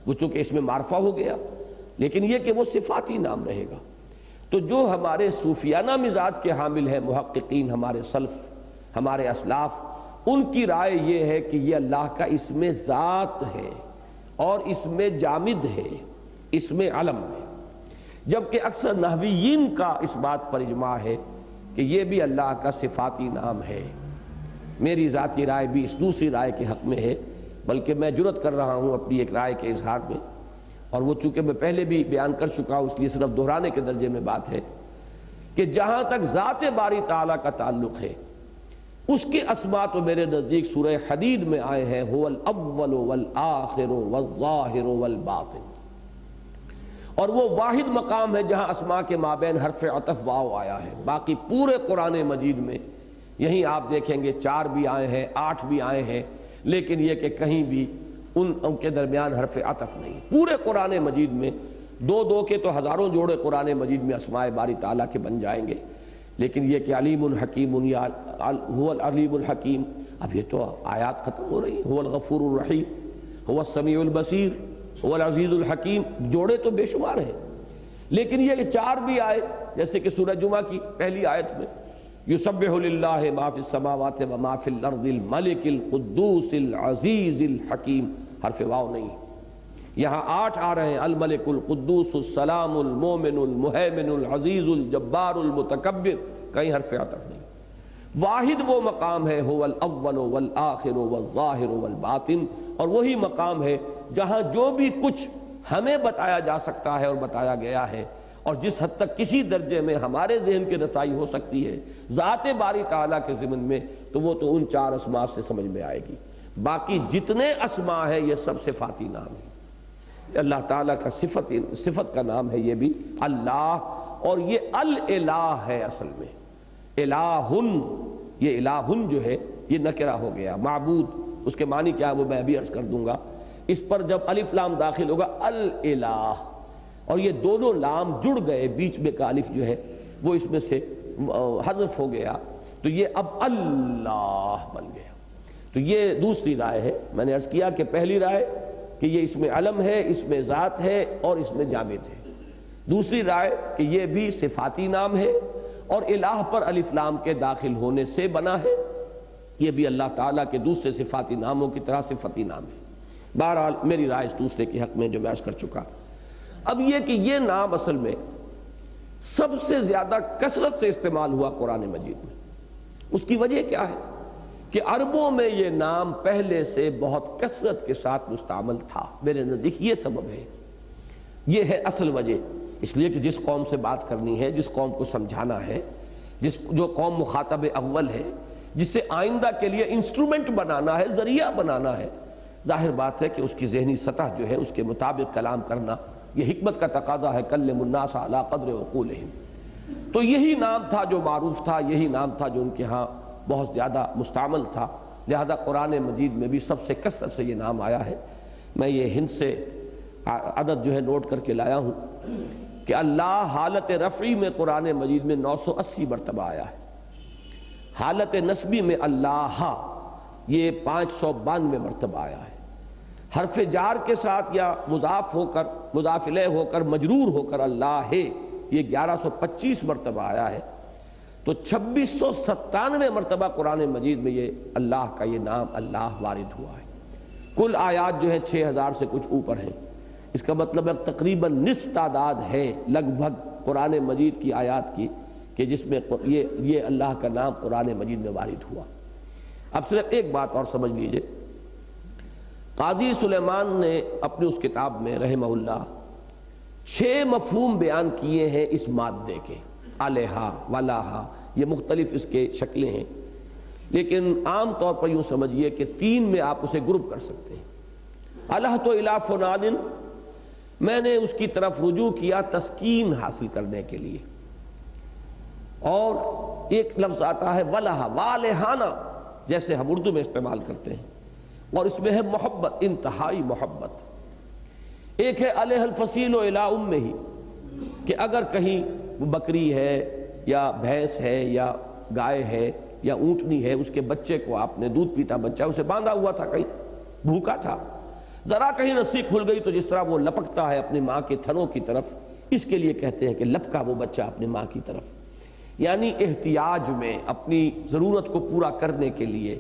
وہ چونکہ اس میں معرفہ ہو گیا، لیکن یہ کہ وہ صفاتی نام رہے گا۔ تو جو ہمارے صوفیانہ مزاج کے حامل ہیں محققین، ہمارے سلف، ہمارے اسلاف، ان کی رائے یہ ہے کہ یہ اللہ کا اسم ذات ہے اور اسم جامد ہے، اسم علم ہے، جبکہ اکثر نحویین کا اس بات پر اجماع ہے کہ یہ بھی اللہ کا صفاتی نام ہے۔ میری ذاتی رائے بھی اس دوسری رائے کے حق میں ہے، بلکہ میں جرات کر رہا ہوں اپنی ایک رائے کے اظہار میں، اور وہ چونکہ میں پہلے بھی بیان کر چکا ہوں اس لیے صرف دہرانے کے درجے میں بات ہے کہ جہاں تک ذات باری تعالیٰ کا تعلق ہے اس کے اسماء تو میرے نزدیک سورہ حدید میں آئے ہیں، هو الاول والآخر والظاہر والباطن، اور وہ واحد مقام ہے جہاں اسماء کے مابین حرف عطف واو آیا ہے۔ باقی پورے قرآن مجید میں یہیں آپ دیکھیں گے 4 بھی آئے ہیں، 8 بھی آئے ہیں، لیکن یہ کہ کہیں بھی ان کے درمیان حرف عطف نہیں۔ پورے قرآن مجید میں 2 کے تو ہزاروں جوڑے قرآن مجید میں اسماء باری تعالیٰ کے بن جائیں گے، لیکن یہ کہ علیم الحکیم، یا هو العلیم الحکیم، اب یہ تو آیات ختم ہو رہی ہیں، هو الغفور الرحیم، هو السمیع البصیر، هو العزیز الحکیم، جوڑے تو بے شمار ہیں، لیکن یہ کہ 4 بھی آئے، جیسے کہ سورہ جمعہ کی پہلی آیت میں یسبح للہ ما فی السماوات و ما فی الارض الملک القدوس العزیز الحکیم، حرف واو نہیں۔ یہاں 8 آ رہے ہیں، الملک القدوس السلام المومن المہیمن العزیز الجبار المتکبر، کہیں حرف عطف نہیں۔ واحد وہ مقام ہے هو الاول والآخر والظاہر والباطن، اور وہی مقام ہے جہاں جو بھی کچھ ہمیں بتایا جا سکتا ہے اور بتایا گیا ہے، اور جس حد تک کسی درجے میں ہمارے ذہن کی رسائی ہو سکتی ہے ذات باری تعالیٰ کے ضمن میں، تو وہ تو ان 4 اسماء سے سمجھ میں آئے گی۔ باقی جتنے اسماء ہیں یہ سب صفاتی نام ہیں، اللہ تعالیٰ کا صفت کا نام ہے یہ بھی اللہ، اور یہ الالہ ہے اصل میں، الہن، یہ الہن جو ہے یہ نکرہ ہو گیا، معبود، اس کے معنی کیا ہے وہ میں ابھی عرض کر دوں گا۔ اس پر جب الف لام داخل ہوگا الالہ، اور یہ دونوں لام جڑ گئے، بیچ میں کا الف جو ہے وہ اس میں سے حذف ہو گیا، تو یہ اب اللہ بن گیا۔ تو یہ دوسری رائے ہے۔ میں نے عرض کیا کہ پہلی رائے کہ یہ اس میں علم ہے، اس میں ذات ہے اور اس میں جامد ہے۔ دوسری رائے کہ یہ بھی صفاتی نام ہے اور الہ پر الف لام کے داخل ہونے سے بنا ہے، یہ بھی اللہ تعالیٰ کے دوسرے صفاتی ناموں کی طرح صفتی نام ہے۔ بہرحال میری رائے اس دوسرے کے حق میں جو میں عرض کر چکا۔ اب یہ کہ یہ نام اصل میں سب سے زیادہ کثرت سے استعمال ہوا قرآن مجید میں، اس کی وجہ کیا ہے کہ عربوں میں یہ نام پہلے سے بہت کثرت کے ساتھ مستعمل تھا، میرے نزدیک یہ سبب ہے، یہ ہے اصل وجہ، اس لیے کہ جس قوم سے بات کرنی ہے، جس قوم کو سمجھانا ہے، جو قوم مخاطب اول ہے، جسے آئندہ کے لیے انسٹرومنٹ بنانا ہے، ذریعہ بنانا ہے، ظاہر بات ہے کہ اس کی ذہنی سطح جو ہے اس کے مطابق کلام کرنا یہ حکمت کا تقاضا ہے، کلم الناس علی قدر عقولہم۔ تو یہی نام تھا جو معروف تھا، یہی نام تھا جو ان کے ہاں بہت زیادہ مستعمل تھا، لہذا قرآن مجید میں بھی سب سے کثرت سے یہ نام آیا ہے۔ میں یہ ہند سے عدد جو ہے نوٹ کر کے لایا ہوں کہ اللہ حالت رفعی میں قرآن مجید میں 980 مرتبہ آیا ہے، حالت نسبی میں اللہ یہ 592 مرتبہ آیا ہے، حرف جار کے ساتھ یا مضاف ہو کر، مضاف الیہ ہو کر، مجرور ہو کر اللہ ہے یہ 1125 مرتبہ آیا ہے۔ تو 2697 مرتبہ قرآن مجید میں یہ اللہ کا یہ نام اللہ وارد ہوا ہے۔ کل آیات جو ہے 6000 سے کچھ اوپر ہیں، اس کا مطلب ہے تقریباً نصف تعداد ہے لگ بھگ قرآن مجید کی آیات کی کہ جس میں یہ اللہ کا نام قرآن مجید میں وارد ہوا۔ اب صرف ایک بات اور سمجھ لیجئے، قاضی سلیمان نے اپنی اس کتاب میں رحمہ اللہ 6 مفہوم بیان کیے ہیں اس مادے کے، علیہا ولاہا، یہ مختلف اس کے شکلیں ہیں، لیکن عام طور پر یوں سمجھیے کہ 3 میں آپ اسے گروپ کر سکتے ہیں۔ الہ تو الی فلان، میں نے اس کی طرف رجوع کیا تسکین حاصل کرنے کے لیے، اور ایک لفظ آتا ہے ولہا، والہانہ، جیسے ہم اردو میں استعمال کرتے ہیں، اور اس میں ہے محبت، انتہائی محبت۔ ایک ہے علیہ الفصیل الی امہ، کہ اگر کہیں وہ بکری ہے یا بھینس ہے یا گائے ہے یا اونٹنی ہے، اس کے بچے کو آپ نے، دودھ پیتا بچہ اسے باندھا ہوا تھا، کہیں بھوکا تھا، ذرا کہیں رسی کھل گئی تو جس طرح وہ لپکتا ہے اپنی ماں کے تھنوں کی طرف، اس کے لیے کہتے ہیں کہ لپکا وہ بچہ اپنی ماں کی طرف، یعنی احتیاج میں اپنی ضرورت کو پورا کرنے کے لیے،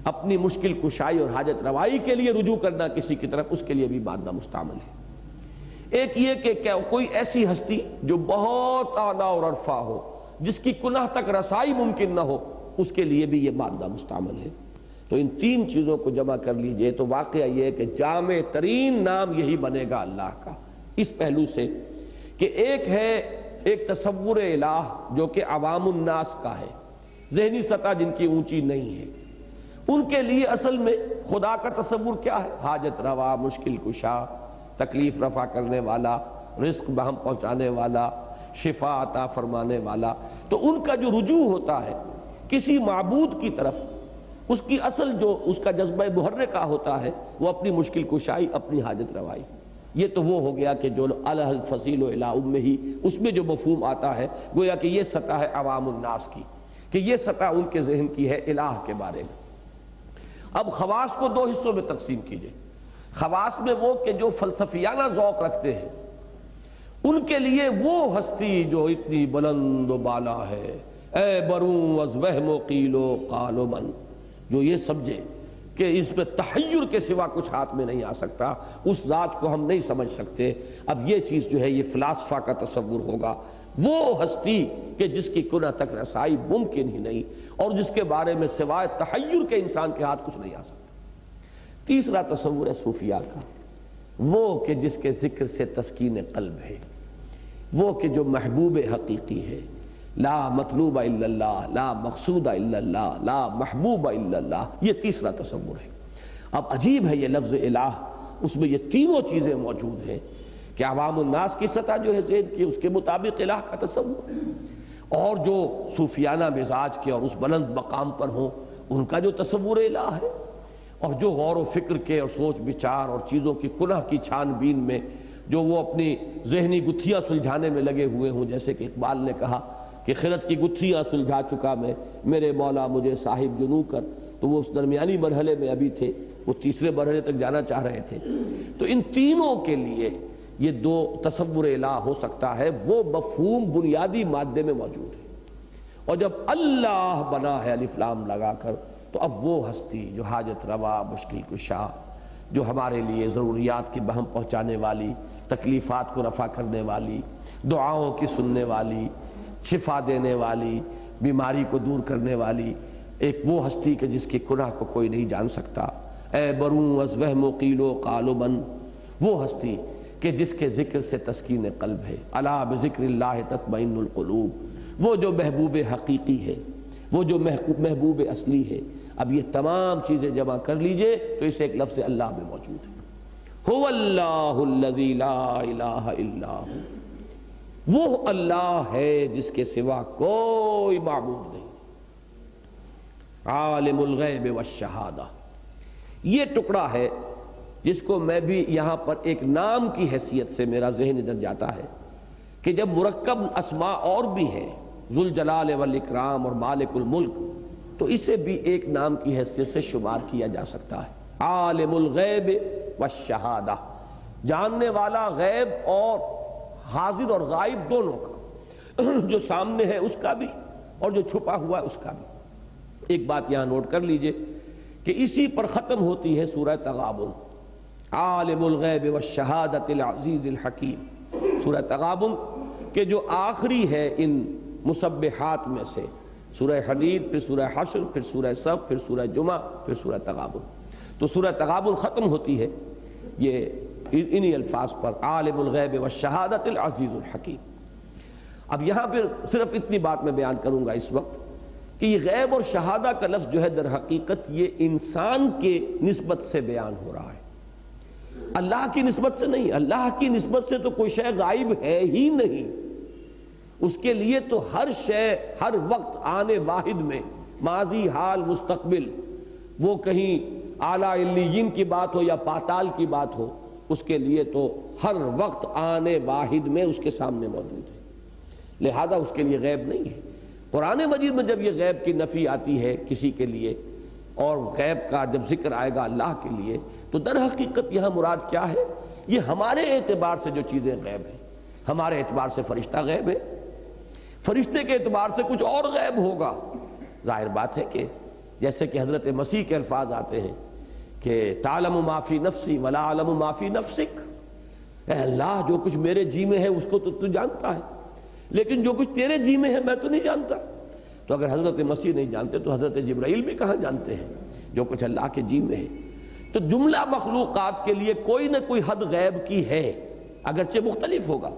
اپنی مشکل کشائی اور حاجت روائی کے لیے رجوع کرنا کسی کی طرف، اس کے لیے بھی مادہ مستعمل ہے۔ ایک یہ کہ کوئی ایسی ہستی جو بہت اعلیٰ اور عرفہ ہو، جس کی کنہ تک رسائی ممکن نہ ہو، اس کے لیے بھی یہ مادہ مستعمل ہے۔ تو ان 3 چیزوں کو جمع کر لیجئے تو واقعہ یہ ہے کہ جامع ترین نام یہی بنے گا اللہ کا، اس پہلو سے کہ ایک ہے ایک تصور الہ جو کہ عوام الناس کا ہے، ذہنی سطح جن کی اونچی نہیں ہے، ان کے لیے اصل میں خدا کا تصور کیا ہے؟ حاجت روا، مشکل کشا، تکلیف رفع کرنے والا، رزق بہم پہنچانے والا، شفا عطا فرمانے والا۔ تو ان کا جو رجوع ہوتا ہے کسی معبود کی طرف، اس کی اصل جو اس کا جذبہ محرکہ ہوتا ہے وہ اپنی مشکل کشائی، اپنی حاجت روائی۔ یہ تو وہ ہو گیا کہ جو الہ الفصیل الی امہ، اس میں جو مفہوم آتا ہے گویا کہ یہ سطح ہے عوام الناس کی، کہ یہ سطح ان کے ذہن کی ہے الہ کے بارے میں۔ اب خواص کو 2 حصوں میں تقسیم کیجئے۔ خواص میں وہ کہ جو فلسفیانہ ذوق رکھتے ہیں، ان کے لیے وہ ہستی جو اتنی بلند و بالا ہے، اے بروں از وہم و قیل و قال و من، جو یہ سمجھے کہ اس میں تحیر کے سوا کچھ ہاتھ میں نہیں آ سکتا، اس ذات کو ہم نہیں سمجھ سکتے۔ اب یہ چیز جو ہے یہ فلاسفہ کا تصور ہوگا، وہ ہستی کہ جس کی کنہ تک رسائی ممکن ہی نہیں، اور جس کے بارے میں سوائے تحیر کے انسان کے ہاتھ کچھ نہیں آ سکتا۔ تیسرا تصور ہے صوفیاء کا، وہ کہ جس کے ذکر سے تسکین قلب ہے، وہ کہ جو محبوب حقیقی ہے، لا مطلوب الا اللہ، لا مقصود الا اللہ، لا محبوب الا اللہ، یہ تیسرا تصور ہے۔ اب عجیب ہے یہ لفظ الہ، اس میں یہ تینوں چیزیں موجود ہیں کہ عوام الناس کی سطح جو ہے ذہن کی، اس کے مطابق الہ کا تصور، اور جو صوفیانہ مزاج کے اور اس بلند مقام پر ہوں ان کا جو تصور الہ ہے، اور جو غور و فکر کے اور سوچ بچار اور چیزوں کی کنہ کی چھان بین میں جو وہ اپنی ذہنی گتھیاں سلجھانے میں لگے ہوئے ہوں، جیسے کہ اقبال نے کہا کہ خرد کی گتھیاں سلجھا چکا میں، میرے مولا مجھے صاحب جنوں کر، تو وہ اس درمیانی مرحلے میں ابھی تھے، وہ تیسرے مرحلے تک جانا چاہ رہے تھے۔ تو ان تینوں کے لیے یہ 2 تصور الہ ہو سکتا ہے، وہ مفہوم بنیادی مادے میں موجود ہے۔ اور جب اللہ بنا ہے الف لام لگا کر، تو اب وہ ہستی جو حاجت روا، مشکل کشا، جو ہمارے لیے ضروریات کی بہم پہنچانے والی، تکلیفات کو رفع کرنے والی، دعاؤں کی سننے والی، شفا دینے والی، بیماری کو دور کرنے والی، ایک وہ ہستی کہ جس کی کنہ کو کوئی نہیں جان سکتا، اے بروں از وہم و قیل و قال و من، وہ ہستی کہ جس کے ذکر سے تسکین قلب ہے، الا بذکر اللہ تطمئن القلوب، وہ جو محبوب حقیقی ہے، وہ جو محبوب اصلی ہے۔ اب یہ تمام چیزیں جمع کر لیجئے تو اس ایک لفظ اللہ میں موجود ہے۔ هو اللہ الذی لا الہ الا ہو، وہ اللہ ہے جس کے سوا کوئی معبود نہیں، عالم الغیب والشہادہ۔ یہ ٹکڑا ہے جس کو میں بھی یہاں پر ایک نام کی حیثیت سے میرا ذہن ادھر جاتا ہے کہ جب مرکب اسماء اور بھی ہیں، ذوالجلال والاکرام اور مالک الملک، تو اسے بھی ایک نام کی حیثیت سے شمار کیا جا سکتا ہے۔ عالم الغیب والشہادہ، جاننے والا غیب اور حاضر اور غائب دونوں کا، جو سامنے ہے اس کا بھی اور جو چھپا ہوا ہے اس کا بھی۔ ایک بات یہاں نوٹ کر لیجئے کہ اسی پر ختم ہوتی ہے سورہ تغابن، عالم الغیب والشہادۃ العزیز الحکیم۔ سورہ تغابن کہ جو آخری ہے ان مسبحات میں سے، سورہ حدید، پھر سورہ حشر، پھر سورہ صف، پھر سورہ جمعہ، پھر سورہ تغابن۔ تو سورہ تغابن ختم ہوتی ہے یہ انہی الفاظ پر، عالم الغیب والشہادۃ العزیز الحکیم۔ اب یہاں پھر صرف اتنی بات میں بیان کروں گا اس وقت کہ یہ غیب اور شہادہ کا لفظ جو ہے در حقیقت یہ انسان کے نسبت سے بیان ہو رہا ہے، اللہ کی نسبت سے نہیں۔ اللہ کی نسبت سے تو کوئی شے غائب ہے ہی نہیں، اس کے لیے تو ہر شے ہر وقت آنے واحد میں، ماضی، حال، مستقبل، وہ کہیں اعلیٰ علیین کی بات ہو یا پاتال کی بات ہو، اس کے لیے تو ہر وقت آنے واحد میں اس کے سامنے موجود ہے، لہذا اس کے لیے غیب نہیں ہے۔ قرآن مجید میں جب یہ غیب کی نفی آتی ہے کسی کے لیے اور غیب کا جب ذکر آئے گا اللہ کے لیے، تو در حقیقت یہاں مراد کیا ہے؟ یہ ہمارے اعتبار سے جو چیزیں غیب ہیں، ہمارے اعتبار سے فرشتہ غیب ہے، فرشتے کے اعتبار سے کچھ اور غیب ہوگا۔ ظاہر بات ہے کہ جیسے کہ حضرت مسیح کے الفاظ آتے ہیں کہ تعلم ما فی نفسی ولا اعلم ما فی نفسک، اے اللہ جو کچھ میرے جی میں ہے اس کو تو جانتا ہے، لیکن جو کچھ تیرے جی میں ہے میں تو نہیں جانتا۔ تو اگر حضرت مسیح نہیں جانتے تو حضرت جبرائیل بھی کہاں جانتے ہیں جو کچھ اللہ کے جی میں ہے؟ تو جملہ مخلوقات کے لیے کوئی نہ کوئی حد غیب کی ہے، اگرچہ مختلف ہوگا۔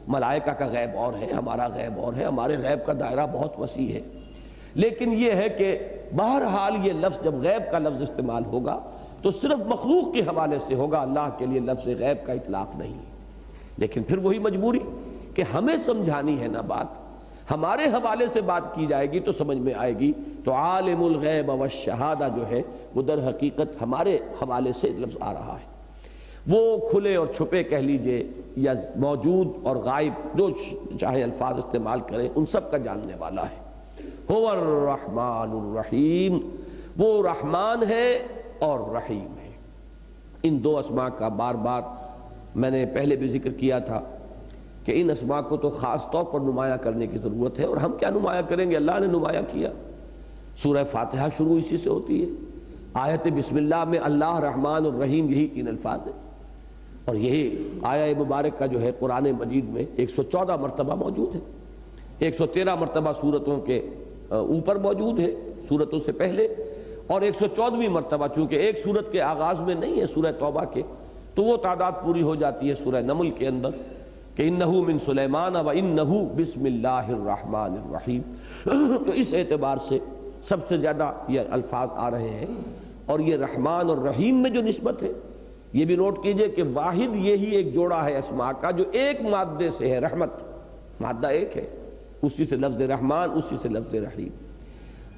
ملائکہ کا غیب اور ہے، ہمارا غیب اور ہے، ہمارے غیب کا دائرہ بہت وسیع ہے، لیکن یہ ہے کہ بہرحال یہ لفظ جب غیب کا لفظ استعمال ہوگا تو صرف مخلوق کے حوالے سے ہوگا، اللہ کے لیے لفظ غیب کا اطلاق نہیں۔ لیکن پھر وہی مجبوری کہ ہمیں سمجھانی ہے نا بات، ہمارے حوالے سے بات کی جائے گی تو سمجھ میں آئے گی۔ تو عالم الغیب والشہادہ جو ہے وہ در حقیقت ہمارے حوالے سے لفظ آ رہا ہے، وہ کھلے اور چھپے کہہ لیجئے یا موجود اور غائب، جو چاہے الفاظ استعمال کریں، ان سب کا جاننے والا ہے۔ هو الرحمن الرحیم، وہ رحمان ہے اور رحیم ہے۔ ان دو اسماء کا بار بار میں نے پہلے بھی ذکر کیا تھا کہ ان اسماء کو تو خاص طور پر نمایاں کرنے کی ضرورت ہے، اور ہم کیا نمایاں کریں گے، اللہ نے نمایاں کیا۔ سورہ فاتحہ شروع اسی سے ہوتی ہے، آیت بسم اللہ میں اللہ رحمان الرحیم یہی تین الفاظ ہیں، اور یہی آیہ مبارک کا جو ہے قرآن مجید میں 114 مرتبہ موجود ہے، 113 مرتبہ سورتوں کے اوپر موجود ہے سورتوں سے پہلے، اور 114ویں مرتبہ چونکہ ایک سورت کے آغاز میں نہیں ہے سورہ توبہ کے، تو وہ تعداد پوری ہو جاتی ہے سورہ نمل کے اندر کہ انہو من سلیمان و انہو بسم اللہ الرحمن الرحیم۔ تو اس اعتبار سے سب سے زیادہ یہ الفاظ آ رہے ہیں، اور یہ رحمان اور رحیم میں جو نسبت ہے یہ بھی نوٹ کیجئے کہ واحد یہی ایک جوڑا ہے اسماء کا جو ایک مادے سے ہے، رحمت، مادہ ایک ہے، اسی سے لفظ رحمان، اسی سے لفظ رحیم۔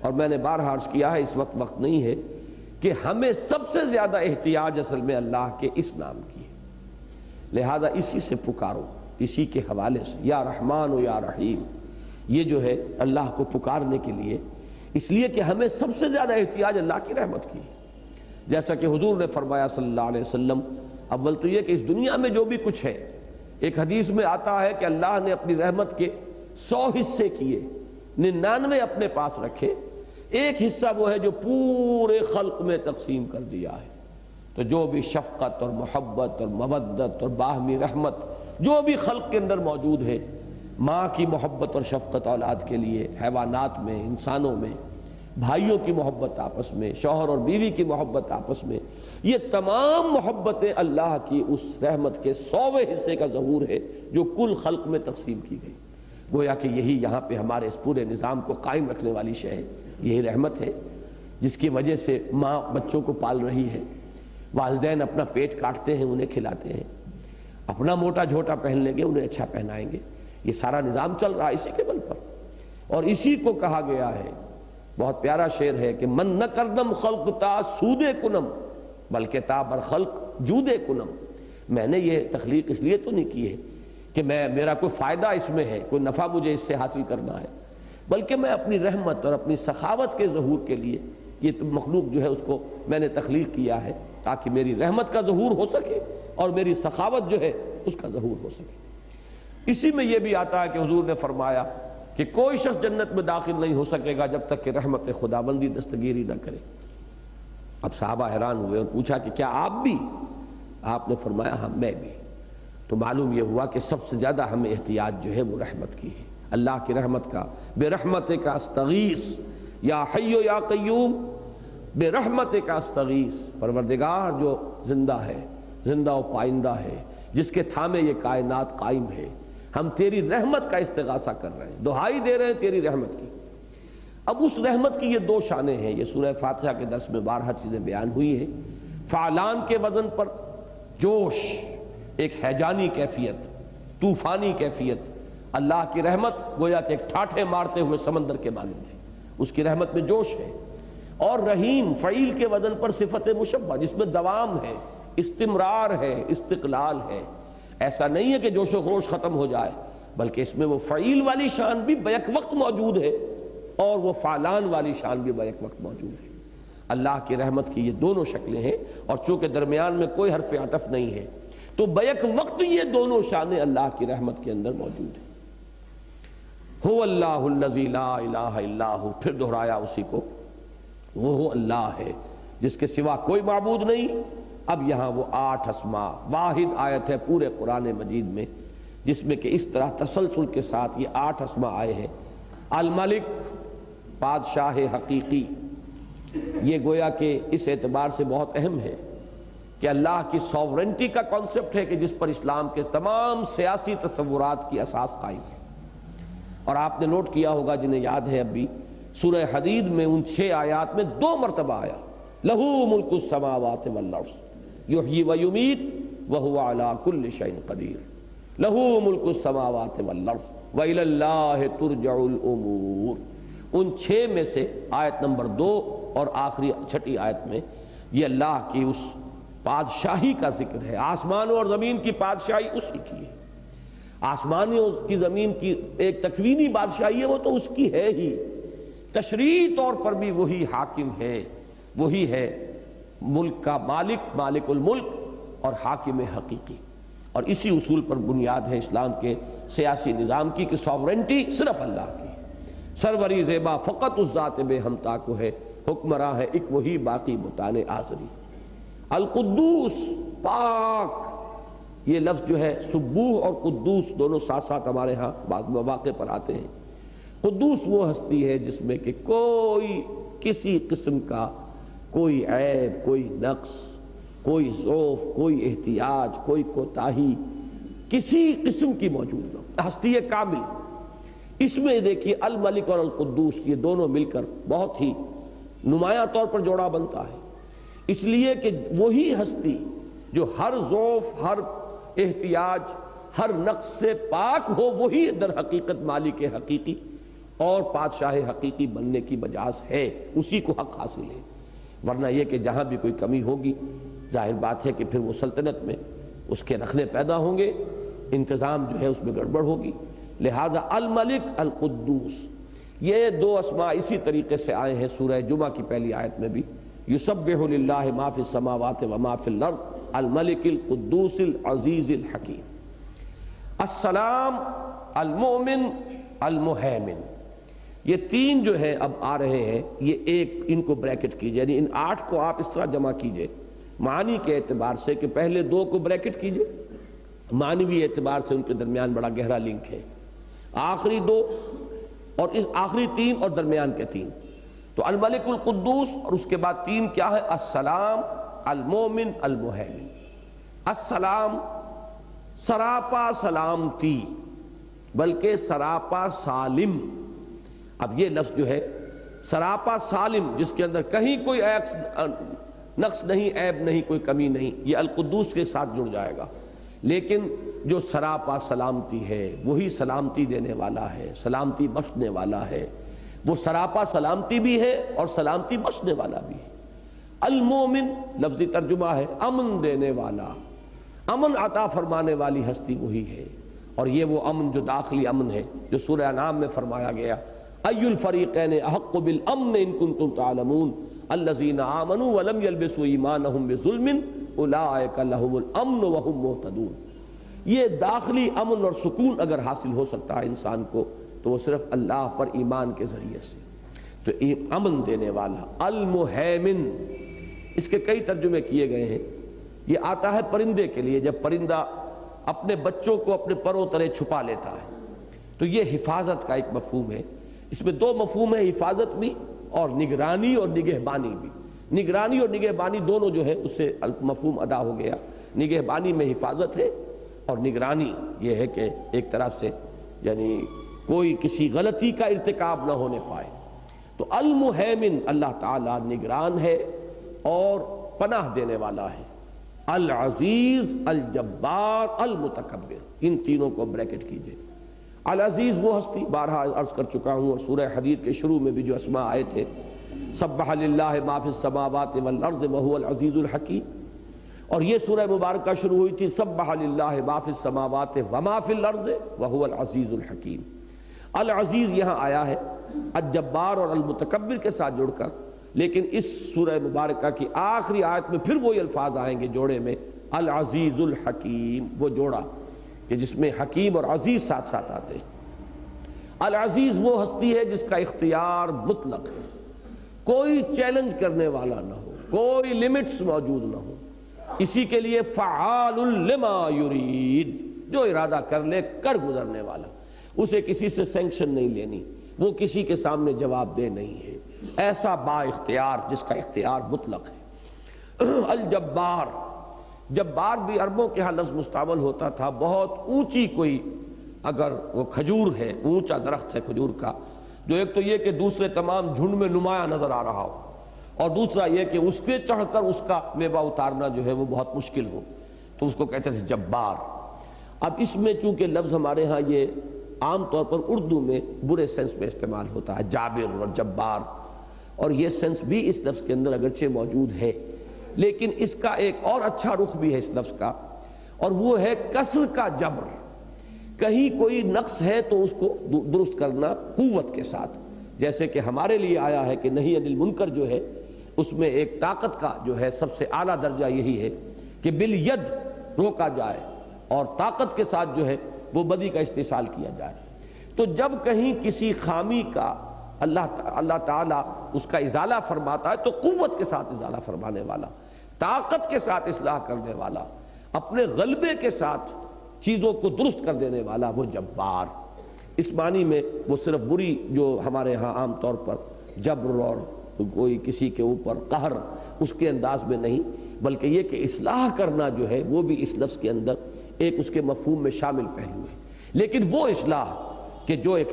اور میں نے بارہا عرض کیا ہے، اس وقت نہیں ہے کہ ہمیں سب سے زیادہ احتیاج اصل میں اللہ کے اس نام کی ہے، لہذا اسی سے پکارو، اسی کے حوالے سے یا رحمان و یا رحیم، یہ جو ہے اللہ کو پکارنے کے لیے، اس لیے کہ ہمیں سب سے زیادہ احتیاج اللہ کی رحمت کی ہے۔ جیسا کہ حضور نے فرمایا صلی اللہ علیہ وسلم، اول تو یہ کہ اس دنیا میں جو بھی کچھ ہے، ایک حدیث میں آتا ہے کہ اللہ نے اپنی رحمت کے 100 حصے کیے، 99 اپنے پاس رکھے، ایک حصہ وہ ہے جو پورے خلق میں تقسیم کر دیا ہے۔ تو جو بھی شفقت اور محبت اور مودت اور باہمی رحمت جو بھی خلق کے اندر موجود ہے، ماں کی محبت اور شفقت اولاد کے لیے، حیوانات میں، انسانوں میں، بھائیوں کی محبت آپس میں، شوہر اور بیوی کی محبت آپس میں، یہ تمام محبتیں اللہ کی اس رحمت کے 100ویں حصے کا ظہور ہے جو کل خلق میں تقسیم کی گئی۔ گویا کہ یہی یہاں پہ ہمارے اس پورے نظام کو قائم رکھنے والی شے ہے، یہی رحمت ہے جس کی وجہ سے ماں بچوں کو پال رہی ہے، والدین اپنا پیٹ کاٹتے ہیں، انہیں کھلاتے ہیں، اپنا موٹا جھوٹا پہن لیں گے، انہیں اچھا پہنائیں گے، یہ سارا نظام چل رہا ہے اسی کے بل پر۔ اور اسی کو کہا گیا ہے، بہت پیارا شعر ہے کہ من نہ کردم خلق تا سودے کنم بلکہ تا بر خلق جودے کنم، میں نے یہ تخلیق اس لیے تو نہیں کی ہے کہ میرا کوئی فائدہ اس میں ہے، کوئی نفع مجھے اس سے حاصل کرنا ہے، بلکہ میں اپنی رحمت اور اپنی سخاوت کے ظہور کے لیے یہ مخلوق جو ہے اس کو میں نے تخلیق کیا ہے تاکہ میری رحمت کا ظہور ہو سکے اور میری سخاوت جو ہے اس کا ظہور ہو سکے۔ اسی میں یہ بھی آتا ہے کہ حضور نے فرمایا کہ کوئی شخص جنت میں داخل نہیں ہو سکے گا جب تک کہ رحمت خداوندی دستگیری نہ کرے۔ اب صحابہ حیران ہوئے اور پوچھا کہ کیا آپ بھی؟ آپ نے فرمایا ہاں میں بھی۔ تو معلوم یہ ہوا کہ سب سے زیادہ ہمیں احتیاج جو ہے وہ رحمت کی ہے، اللہ کی رحمت کا۔ بے رحمتک استغیث یا حی یا قیوم، بے رحمتک استغیث، پروردگار جو زندہ ہے، زندہ و پائندہ ہے، جس کے تھامے یہ کائنات قائم ہے، ہم تیری رحمت کا استغاثہ کر رہے ہیں، دہائی دے رہے ہیں تیری رحمت کی۔ اب اس رحمت کی یہ دو شانیں ہیں، یہ سورہ فاتحہ کے درس میں بارہا چیزیں بیان ہوئی ہیں۔ فعلان کے وزن پر جوش، ایک ہیجانی کیفیت، طوفانی کیفیت، اللہ کی رحمت گویا کہ ایک ٹھاٹھے مارتے ہوئے سمندر کے مانند ہے، اس کی رحمت میں جوش ہے۔ اور رحیم فعیل کے وزن پر صفت مشبہ، جس میں دوام ہے، استمرار ہے، استقلال ہے، ایسا نہیں ہے کہ جوش و خروش ختم ہو جائے، بلکہ اس میں وہ فعیل والی شان بھی بیک وقت موجود ہے اور وہ فعلان والی شان بھی بیک وقت موجود ہے۔ اللہ کی رحمت کی یہ دونوں شکلیں ہیں، اور چونکہ درمیان میں کوئی حرف عطف نہیں ہے تو بیک وقت یہ دونوں شانیں اللہ کی رحمت کے اندر موجود ہیں۔ هو اللہ الذی لا الہ الا ہو، پھر دہرایا اسی کو، وہ اللہ ہے جس کے سوا کوئی معبود نہیں۔ اب یہاں وہ 8 اسماء، واحد آیت ہے پورے قرآن مجید میں جس میں کہ اس طرح تسلسل کے ساتھ یہ 8 اسماء آئے ہیں۔ الملک، بادشاہ حقیقی، یہ گویا کہ اس اعتبار سے بہت اہم ہے کہ اللہ کی سوورنٹی کا کانسیپٹ ہے کہ جس پر اسلام کے تمام سیاسی تصورات کی اساس قائم ہے۔ اور آپ نے نوٹ کیا ہوگا جنہیں یاد ہے اب بھی، سورہ حدید میں ان 6 آیات میں 2 مرتبہ آیا لہو ملک السماوات والارض یحیی و یمیت وہو علی کل شیء قدیر، لہو ملک السماوات والارض وإلی اللہ ترجع الامور۔ ان 6 میں سے آیت نمبر 2 اور آخری 6 آیت میں یہ اللہ کی اس بادشاہی کا ذکر ہے۔ آسمانوں اور زمین کی بادشاہی اسی کی ہے، آسمانوں کی زمین کی ایک تکوینی بادشاہی ہے، وہ تو اس کی ہے ہی، تشریعی طور پر بھی وہی حاکم ہے، وہی ہے ملک کا مالک، مالک الملک اور حاکم حقیقی۔ اور اسی اصول پر بنیاد ہے اسلام کے سیاسی نظام کی کہ سوورنٹی صرف اللہ کی ہے۔ سروری زیبا فقط اس ذات بے ہمتا کو ہے، حکمراں ہے ایک وہی باقی بتان آزری۔ القدوس، پاک، یہ لفظ جو ہے سبوح اور قدوس دونوں ساتھ ساتھ ہمارے ہاں بعض مواقع پر آتے ہیں۔ قدوس وہ ہستی ہے جس میں کہ کوئی کسی قسم کا کوئی عیب، کوئی نقص، کوئی ضعف، کوئی احتیاج، کوئی کوتاہی کسی قسم کی موجود نہ، ہستی کامل۔ اس میں دیکھیے الملک اور القدوس یہ دونوں مل کر بہت ہی نمایاں طور پر جوڑا بنتا ہے، اس لیے کہ وہی ہستی جو ہر ضعف، ہر احتیاج، ہر نقص سے پاک ہو، وہی در حقیقت مالک حقیقی اور بادشاہ حقیقی بننے کی مجاز ہے، اسی کو حق حاصل ہے۔ ورنہ یہ کہ جہاں بھی کوئی کمی ہوگی ظاہر بات ہے کہ پھر وہ سلطنت میں اس کے رخنے پیدا ہوں گے، انتظام جو ہے اس میں گڑبڑ ہوگی۔ لہذا الملک، القدوس، یہ 2 اسماء اسی طریقے سے آئے ہیں سورہ جمعہ کی پہلی آیت میں بھی، یسبح للہ ما فی السماوات و ما فی الارض الملک القدوس العزیز الحکیم۔ السلام، المؤمن، المہیمن، یہ 3 جو ہیں اب آ رہے ہیں، یہ ایک ان کو بریکٹ کیجئے، یعنی ان 8 کو آپ اس طرح جمع کیجئے معنی کے اعتبار سے کہ پہلے 2 کو بریکٹ کیجئے، معنوی اعتبار سے ان کے درمیان بڑا گہرا لنک ہے، آخری 2 اور اس آخری 3 اور درمیان کے 3، تو الملک القدوس اور اس کے بعد 3 کیا ہے؟ السلام، المومن، المہیمن۔ السلام، سراپا سلامتی، بلکہ سراپا سالم. اب یہ لفظ جو ہے سراپا سالم، جس کے اندر کہیں کوئی نقص نہیں، عیب نہیں، کوئی کمی نہیں، یہ القدوس کے ساتھ جڑ جائے گا. لیکن جو سراپا سلامتی ہے وہی سلامتی دینے والا ہے، سلامتی بخشنے والا ہے. وہ سراپا سلامتی بھی ہے اور سلامتی بخشنے والا بھی ہے. المومن لفظی ترجمہ ہے امن دینے والا، امن عطا فرمانے والی ہستی وہی ہے. اور یہ وہ امن جو داخلی امن ہے جو سورہ انعام میں فرمایا گیا، ای الفریقین احق بالامن ان کنتم تعلمون الذین آمنوا ولم یلبسوا ایمانہم بظلم اولئک لہم الامن وہم مہتدون. یہ داخلی امن اور سکون اگر حاصل ہو سکتا ہے انسان کو تو وہ صرف اللہ پر ایمان کے ذریعے سے. تو امن دینے والا. المہیمن، اس کے کئی ترجمے کیے گئے ہیں. یہ آتا ہے پرندے کے لیے، جب پرندہ اپنے بچوں کو اپنے پروں تلے چھپا لیتا ہے تو یہ حفاظت کا ایک مفہوم ہے. اس میں دو مفہوم ہے، حفاظت بھی اور نگرانی اور نگہبانی بھی. نگرانی اور نگہبانی دونوں جو ہے اس سے مفہوم ادا ہو گیا. نگہبانی میں حفاظت ہے اور نگرانی یہ ہے کہ ایک طرح سے یعنی کوئی کسی غلطی کا ارتکاب نہ ہونے پائے. تو المہیمن اللہ تعالی نگران ہے اور پناہ دینے والا ہے. العزیز، الجبار، المتکبر، ان تینوں کو بریکٹ کیجئے. العزیز وہ ہستی، بارہا عرض کر چکا ہوں، اور سورہ حدید کے شروع میں بھی جو اسماء آئے تھے، سبح للہ ما فی السماوات والارض وہو العزیز الحکیم. اور یہ سورہ مبارکہ شروع ہوئی تھی سبح للہ ما فی السماوات وما فی الارض وہو العزیز الحکیم. العزیز یہاں آیا ہے الجبار اور المتکبر کے ساتھ جڑ کر، لیکن اس سورہ مبارکہ کی آخری آیت میں پھر وہی الفاظ آئیں گے جوڑے میں، العزیز الحکیم، وہ جوڑا کہ جس میں حکیم اور عزیز ساتھ ساتھ آتے ہیں. العزیز وہ ہستی ہے جس کا اختیار مطلق ہے، کوئی چیلنج کرنے والا نہ ہو، کوئی لیمٹس موجود نہ ہو. اسی کے لیے فعال لما یرید، جو ارادہ کر لے کر گزرنے والا. اسے کسی سے سینکشن نہیں لینی، وہ کسی کے سامنے جواب دہ نہیں ہے. ایسا با اختیار جس کا اختیار مطلق ہے. الجبار، جبار بھی عربوں کے ہاں لفظ مستعمل ہوتا تھا. بہت اونچی کوئی اگر وہ کھجور ہے، اونچا درخت ہے کھجور کا، جو ایک تو یہ کہ دوسرے تمام جھنڈ میں نمایاں نظر آ رہا ہو، اور دوسرا یہ کہ اس پہ چڑھ کر اس کا میوہ اتارنا جو ہے وہ بہت مشکل ہو، تو اس کو کہتے تھے جبار. اب اس میں چونکہ لفظ ہمارے ہاں یہ عام طور پر اردو میں برے سینس میں استعمال ہوتا ہے، جابر اور جبار، اور یہ سینس بھی اس لفظ کے اندر اگرچہ موجود ہے، لیکن اس کا ایک اور اچھا رخ بھی ہے اس لفظ کا، اور وہ ہے کسر کا جبر. کہیں کوئی نقص ہے تو اس کو درست کرنا قوت کے ساتھ. جیسے کہ ہمارے لیے آیا ہے کہ نہیں عن المنکر جو ہے اس میں ایک طاقت کا جو ہے سب سے اعلیٰ درجہ یہی ہے کہ بالید روکا جائے اور طاقت کے ساتھ جو ہے وہ بدی کا استحصال کیا جائے. تو جب کہیں کسی خامی کا اللہ تعالیٰ اس کا ازالہ فرماتا ہے تو قوت کے ساتھ ازالہ فرمانے والا، طاقت کے ساتھ اصلاح کرنے والا، اپنے غلبے کے ساتھ چیزوں کو درست کر دینے والا، وہ جبار. اس معنی میں وہ صرف بری جو ہمارے ہاں عام طور پر جبر اور کوئی کسی کے اوپر قہر اس کے انداز میں نہیں، بلکہ یہ کہ اصلاح کرنا جو ہے وہ بھی اس لفظ کے اندر ایک اس کے مفہوم میں شامل پہلو ہے. لیکن وہ اصلاح کہ جو ایک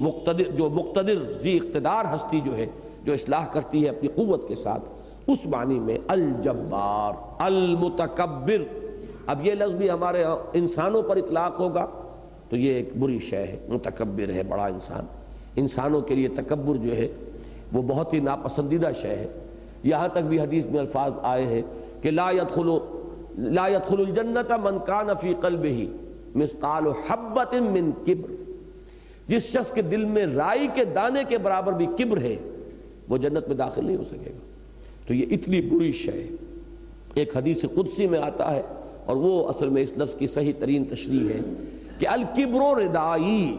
مقتدر ذی اقتدار ہستی جو ہے جو اصلاح کرتی ہے اپنی قوت کے ساتھ، اس معنی میں الجبار. المتکبر، اب یہ لفظ بھی ہمارے انسانوں پر اطلاق ہوگا تو یہ ایک بری شے ہے. متکبر ہے بڑا انسان، انسانوں کے لیے تکبر جو ہے وہ بہت ہی ناپسندیدہ شے ہے. یہاں تک بھی حدیث میں الفاظ آئے ہیں کہ لا يدخل الجنت من کان فی قلبہ مثقال حبۃ من کبر، جس شخص کے دل میں رائی کے دانے کے برابر بھی کبر ہے وہ جنت میں داخل نہیں ہو سکے گا. تو یہ اتنی بری شے ہے. ایک حدیث قدسی میں آتا ہے اور وہ اصل میں اس لفظ کی صحیح ترین تشریح ہے کہ الکبر ردائی،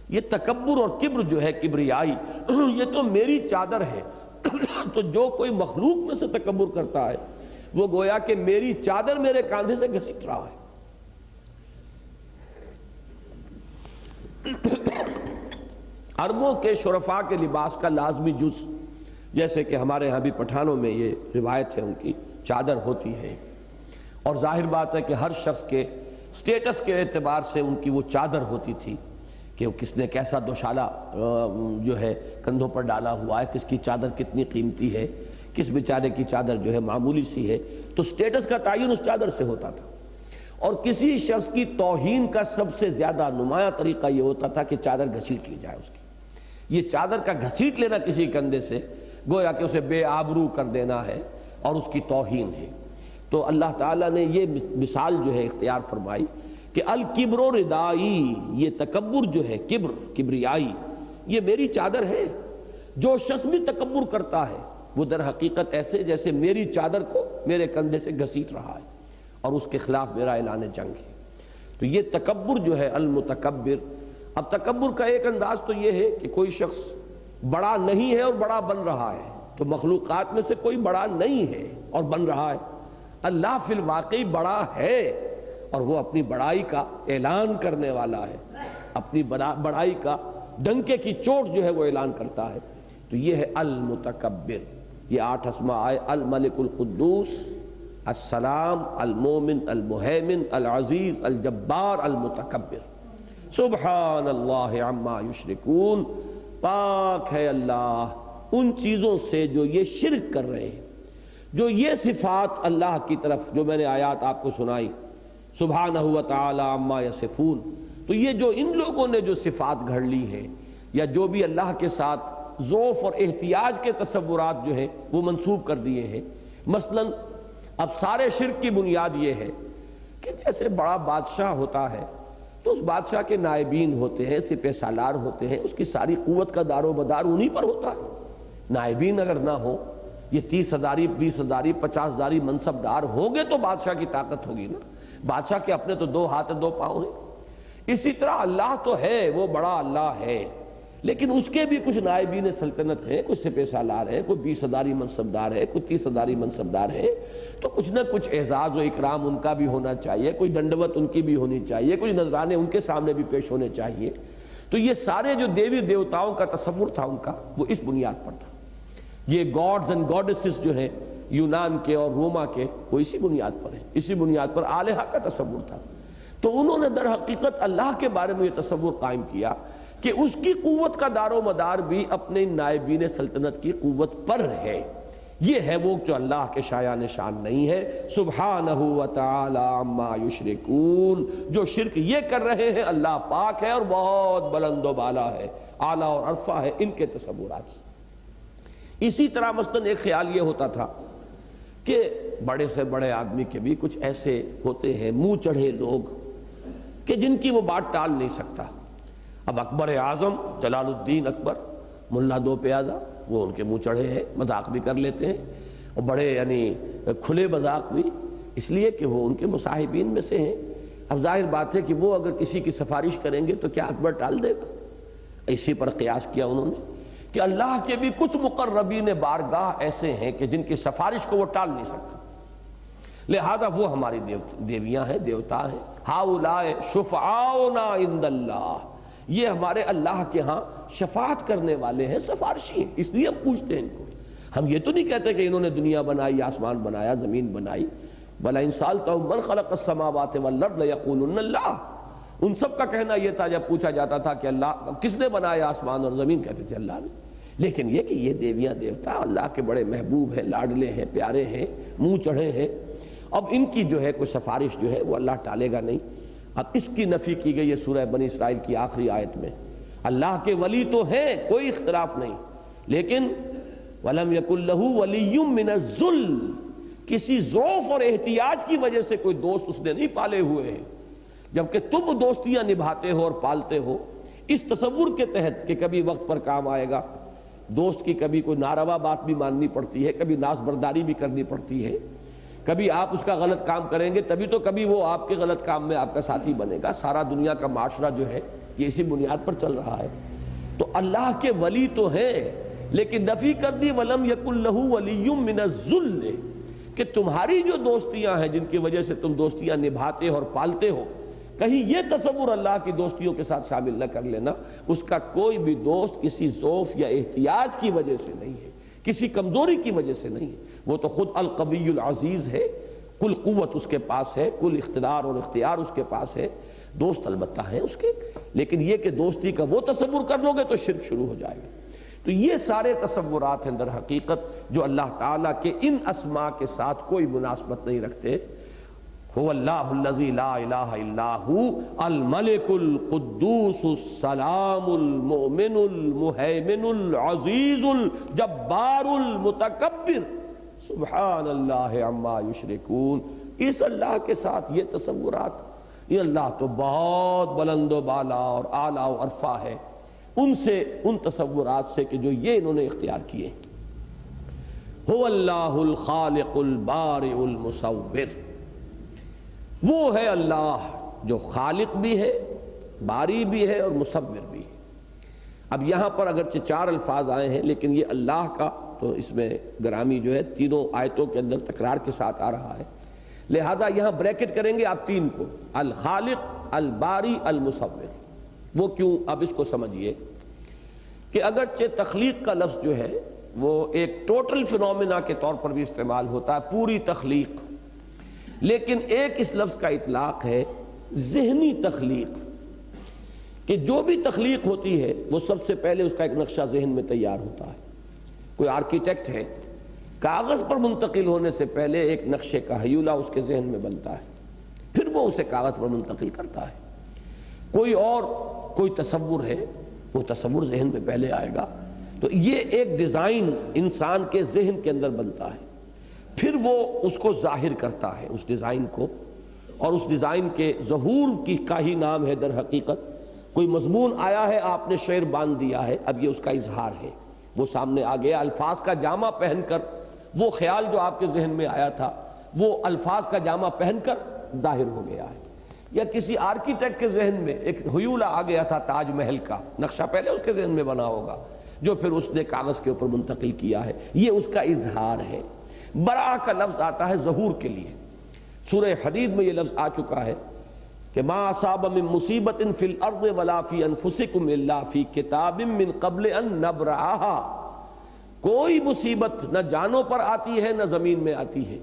یہ تکبر اور کبر جو ہے کبریائی یہ تو میری چادر ہے. تو جو کوئی مخلوق میں سے تکبر کرتا ہے وہ گویا کہ میری چادر میرے کاندھے سے گھسیٹ رہا ہے. عربوں کے شرفاء کے لباس کا لازمی جز، جیسے کہ ہمارے ہاں بھی پٹھانوں میں یہ روایت ہے ان کی چادر ہوتی ہے، اور ظاہر بات ہے کہ ہر شخص کے سٹیٹس کے اعتبار سے ان کی وہ چادر ہوتی تھی کہ وہ کس نے کیسا دوشالہ جو ہے کندھوں پر ڈالا ہوا ہے، کس کی چادر کتنی قیمتی ہے، کس بیچارے کی چادر جو ہے معمولی سی ہے، تو سٹیٹس کا تعین اس چادر سے ہوتا تھا۔ اور کسی شخص کی توہین کا سب سے زیادہ نمایاں طریقہ یہ ہوتا تھا کہ چادر گھسیٹ لی جائے اس کی۔ یہ چادر کا گھسیٹ لینا کسی کندھے سے گویا کہ اسے بے آبرو کر دینا ہے اور اس کی توہین ہے۔ تو اللہ تعالیٰ نے یہ مثال جو ہے اختیار فرمائی کہ الکبر ردائی، یہ تکبر جو ہے، کبریائی، یہ میری چادر ہے۔ جو شخص بھی تکبر کرتا ہے وہ در حقیقت ایسے جیسے میری چادر کو میرے کندھے سے گھسیٹ رہا ہے، اور اس کے خلاف میرا اعلان جنگ ہے۔ تو یہ تکبر جو ہے المتکبر۔ اب تکبر کا ایک انداز تو یہ ہے کہ کوئی شخص بڑا نہیں ہے اور بڑا بن رہا ہے، تو مخلوقات میں سے کوئی بڑا نہیں ہے اور بن رہا ہے۔ اللہ فی الواقع بڑا ہے اور وہ اپنی بڑائی کا اعلان کرنے والا ہے، اپنی بڑائی کا ڈنکے کی چوٹ جو ہے وہ اعلان کرتا ہے۔ تو یہ ہے المتکبر۔ یہ 8 اسماء آئے: الملک القدوس، السلام، المومن، المہیمن، العزیز، الجبار، المتکبر۔ سبحان اللہ عما یشرکون، پاک ہے اللہ ان چیزوں سے جو یہ شرک کر رہے ہیں۔ جو یہ صفات اللہ کی طرف جو میں نے آیات آپ کو سنائی، سبحانہ وتعالی عما یصفون، تو یہ جو ان لوگوں نے جو صفات گھڑ لی ہیں یا جو بھی اللہ کے ساتھ ضعف اور احتیاج کے تصورات جو ہیں وہ منسوب کر دیے ہیں۔ مثلا اب سارے شرک کی بنیاد یہ ہے کہ جیسے بڑا بادشاہ ہوتا ہے تو اس بادشاہ کے نائبین ہوتے ہیں، سپہ سالار ہوتے ہیں، اس کی ساری قوت کا دار و مدار انہی پر ہوتا ہے۔ نائبین اگر نہ ہو، یہ 30 ہزاری، 20 ہزاری، 50 ہزاری منصب دار ہوں گے تو بادشاہ کی طاقت ہوگی نا۔ بادشاہ کے اپنے تو 2 ہاتھ 2 پاؤں ہیں۔ اسی طرح اللہ تو ہے، وہ بڑا اللہ ہے، لیکن اس کے بھی کچھ نائبین سلطنت ہیں، کچھ سپہ سالار ہیں، کوئی 20 ہزاری منصبدار ہے، کوئی 30 ہزاری منصبدار ہے، تو کچھ نہ کچھ اعزاز و اکرام ان کا بھی ہونا چاہیے، کوئی ڈنڈوت ان کی بھی ہونی چاہیے، کچھ نذرانے ان کے سامنے بھی پیش ہونے چاہیے۔ تو یہ سارے جو دیوی دیوتاؤں کا تصور تھا ان کا، وہ اس بنیاد پر تھا۔ یہ گاڈز اینڈ گاڈسز جو ہیں یونان کے اور روما کے، وہ اسی بنیاد پر ہیں، اسی بنیاد پر الہہ کا تصور تھا۔ تو انہوں نے در حقیقت اللہ کے بارے میں یہ تصور قائم کیا کہ اس کی قوت کا دار و مدار بھی اپنے نائبین سلطنت کی قوت پر ہے۔ یہ ہے وہ جو اللہ کے شایع نشان نہیں ہے۔ سبحانہ وتعالی عما یشرکون، جو شرک یہ کر رہے ہیں اللہ پاک ہے اور بہت بلند و بالا ہے، اعلیٰ اور عرفہ ہے ان کے تصورات سے۔ اسی طرح مثلا ایک خیال یہ ہوتا تھا کہ بڑے سے بڑے آدمی کے بھی کچھ ایسے ہوتے ہیں منہ چڑھے لوگ کہ جن کی وہ بات ٹال نہیں سکتا۔ اب اکبر اعظم جلال الدین اکبر، ملا 2 پیازہ، وہ ان کے منہ چڑھے ہیں، مذاق بھی کر لیتے ہیں، اور بڑے یعنی کھلے مذاق بھی، اس لیے کہ وہ ان کے مصاحبین میں سے ہیں۔ اب ظاہر بات ہے کہ وہ اگر کسی کی سفارش کریں گے تو کیا اکبر ٹال دے گا؟ اسی پر قیاس کیا انہوں نے کہ اللہ کے بھی کچھ مقربین بارگاہ ایسے ہیں کہ جن کی سفارش کو وہ ٹال نہیں سکتا، لہذا وہ ہماری دیویاں ہیں، دیوتا ہیں۔ ہؤلاء شفعاؤنا عند اللہ، یہ ہمارے اللہ کے ہاں شفاعت کرنے والے ہیں، سفارشی ہیں، اس لیے ہم پوچھتے ہیں ان کو۔ ہم یہ تو نہیں کہتے کہ انہوں نے دنیا بنائی، آسمان بنایا، زمین بنائی، بلا ان سألتهم من خلق السماوات والارض لیقولن اللہ۔ ان سب کا کہنا یہ تھا جب پوچھا جاتا تھا کہ اللہ کس نے بنایا آسمان اور زمین، کہتے تھے اللہ نے۔ لیکن یہ کہ یہ دیویاں دیوتا اللہ کے بڑے محبوب ہیں، لاڈلے ہیں، پیارے ہیں، منہ چڑھے ہیں، اب ان کی جو ہے کوئی سفارش جو ہے وہ اللہ ٹالے گا نہیں۔ اب اس کی نفی کی گئی ہے سورہ بنی اسرائیل کی آخری آیت میں۔ اللہ کے ولی تو ہیں، کوئی اختلاف نہیں، لیکن وَلَمْ يَكُنْ لَهُ وَلِيٌّ مِّنَ الذُّلِّ، کسی ضعف اور احتیاج کی وجہ سے کوئی دوست اس نے نہیں پالے ہوئے ہیں، جبکہ تم دوستیاں نبھاتے ہو اور پالتے ہو اس تصور کے تحت کہ کبھی وقت پر کام آئے گا۔ دوست کی کبھی کوئی ناروا بات بھی ماننی پڑتی ہے، کبھی ناز برداری بھی کرنی پڑتی ہے، کبھی آپ اس کا غلط کام کریں گے تبھی تو کبھی وہ آپ کے غلط کام میں آپ کا ساتھی بنے گا۔ سارا دنیا کا معاشرہ جو ہے یہ اسی بنیاد پر چل رہا ہے۔ تو اللہ کے ولی تو ہیں، لیکن نفی کر دی وَلَمْ يَكُنْ لَهُ وَلِيٌّ مِّنَ الذُّلِّ، کہ تمہاری جو دوستیاں ہیں جن کی وجہ سے تم دوستیاں نبھاتے ہو اور پالتے ہو، کہیں یہ تصور اللہ کی دوستیوں کے ساتھ شامل نہ کر لینا۔ اس کا کوئی بھی دوست کسی ضعف یا احتیاج کی وجہ سے نہیں ہے، کسی کمزوری کی وجہ سے نہیں ہے، وہ تو خود القوی العزیز ہے، کل قوت اس کے پاس ہے، کل اقتدار اور اختیار اس کے پاس ہے، دوست البتہ ہیں اس کے، لیکن یہ کہ دوستی کا وہ تصور کر لو گے تو شرک شروع ہو جائے گا۔ تو یہ سارے تصورات ہیں در حقیقت جو اللہ تعالیٰ کے ان اسماء کے ساتھ کوئی مناسبت نہیں رکھتے۔ هو اللہ الذی لا الہ الا ہو الملک القدوس السلام المؤمن المہیمن العزیز الجبار المتکبر سبحان اللہ عما یشرکون۔ اس اللہ کے ساتھ یہ تصورات، یہ اللہ تو بہت بلند و بالا اور اعلیٰ و عرفہ ہے ان سے، ان تصورات سے کہ جو یہ انہوں نے اختیار کیے۔ هو اللہ الخالق البارئ المصور، وہ ہے اللہ جو خالق بھی ہے، باری بھی ہے اور مصور بھی ہے۔ اب یہاں پر اگرچہ 4 الفاظ آئے ہیں لیکن یہ اللہ کا تو اس میں گرامی جو ہے تینوں آیتوں کے اندر تکرار کے ساتھ آ رہا ہے، لہذا یہاں بریکٹ کریں گے آپ 3 کو، الخالق الباری المصور۔ وہ کیوں؟ اب اس کو سمجھیے کہ اگرچہ تخلیق کا لفظ جو ہے وہ ایک ٹوٹل فینومینا کے طور پر بھی استعمال ہوتا ہے، پوری تخلیق، لیکن ایک اس لفظ کا اطلاق ہے ذہنی تخلیق، کہ جو بھی تخلیق ہوتی ہے وہ سب سے پہلے اس کا ایک نقشہ ذہن میں تیار ہوتا ہے۔ کوئی آرکیٹیکٹ ہے، کاغذ پر منتقل ہونے سے پہلے ایک نقشے کا حیولہ اس کے ذہن میں بنتا ہے، پھر وہ اسے کاغذ پر منتقل کرتا ہے۔ کوئی تصور ہے، وہ تصور ذہن میں پہلے آئے گا، تو یہ ایک ڈیزائن انسان کے ذہن کے اندر بنتا ہے، پھر وہ اس کو ظاہر کرتا ہے اس ڈیزائن کو، اور اس ڈیزائن کے ظہور کی کا ہی نام ہے در حقیقت۔ کوئی مضمون آیا ہے، آپ نے شعر باندھ دیا ہے، اب یہ اس کا اظہار ہے، وہ سامنے آ گیا، الفاظ کا جامہ پہن کر وہ خیال جو آپ کے ذہن میں آیا تھا وہ الفاظ کا جامہ پہن کر ظاہر ہو گیا ہے۔ یا کسی آرکیٹیکٹ کے ذہن میں ایک حیولہ آ گیا تھا تاج محل کا، نقشہ پہلے اس کے ذہن میں بنا ہوگا جو پھر اس نے کاغذ کے اوپر منتقل کیا ہے، یہ اس کا اظہار ہے۔ برآ کا لفظ آتا ہے ظہور کے لیے، سورہ حدید میں یہ لفظ آ چکا ہے کہ ما اصاب من مصیبت فی الارض ولا فی انفسکم الا فی کتاب من قبل ان نبرأها، کوئی مصیبت نہ جانوں پر آتی ہے نہ زمین میں آتی ہے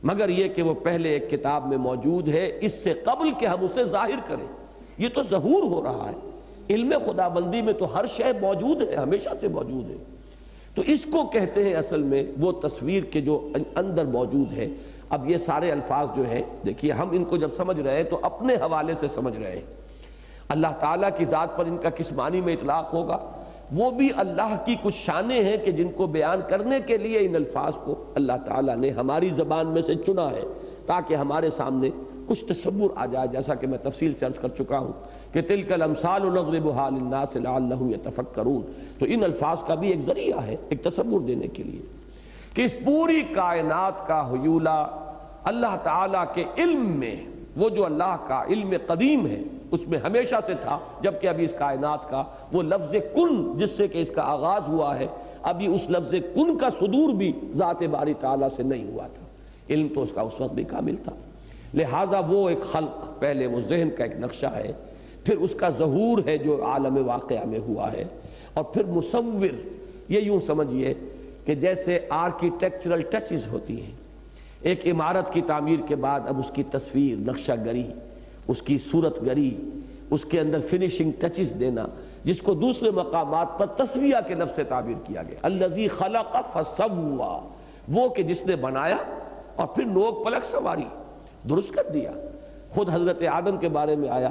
مگر یہ کہ وہ پہلے ایک کتاب میں موجود ہے اس سے قبل کہ ہم اسے ظاہر کریں۔ یہ تو ظہور ہو رہا ہے، علم خدا بندی میں تو ہر شے موجود ہے، ہمیشہ سے موجود ہے، تو اس کو کہتے ہیں اصل میں وہ تصویر کے جو اندر موجود ہے۔ اب یہ سارے الفاظ جو ہیں دیکھیے ہم ان کو جب سمجھ رہے ہیں تو اپنے حوالے سے سمجھ رہے ہیں، اللہ تعالیٰ کی ذات پر ان کا کس معنی میں اطلاق ہوگا، وہ بھی اللہ کی کچھ شانیں ہیں کہ جن کو بیان کرنے کے لیے ان الفاظ کو اللہ تعالیٰ نے ہماری زبان میں سے چنا ہے تاکہ ہمارے سامنے کچھ تصور آ جائے، جیسا کہ میں تفصیل سے عرض کر چکا ہوں کہ تلک الامثال نضربها للناس لعلهم يتفکرون۔ تو ان الفاظ کا بھی ایک ذریعہ ہے ایک تصور دینے کے لیے کہ اس پوری کائنات کا حیولہ اللہ تعالیٰ کے علم میں، وہ جو اللہ کا علم قدیم ہے اس میں ہمیشہ سے تھا، جبکہ ابھی اس کائنات کا وہ لفظ کن جس سے کہ اس کا آغاز ہوا ہے، ابھی اس لفظ کن کا صدور بھی ذات باری تعالیٰ سے نہیں ہوا تھا، علم تو اس کا اس وقت بھی کامل تھا، لہذا وہ ایک خلق، پہلے وہ ذہن کا ایک نقشہ ہے، پھر اس کا ظہور ہے جو عالم واقعہ میں ہوا ہے، اور پھر مصور، یہ یوں سمجھیے کہ جیسے آرکیٹیکچرل ٹچز ہوتی ہیں، ایک عمارت کی تعمیر کے بعد اب اس کی تصویر، نقشہ گری، اس کی صورت گری، اس کے اندر فنیشنگ ٹچز دینا، جس کو دوسرے مقامات پر تسویہ کے لفظ سے تعبیر کیا گیا، الذی خلق فسوا، وہ کہ جس نے بنایا اور پھر نوک پلک سواری، درست کر دیا۔ خود حضرت آدم کے بارے میں آیا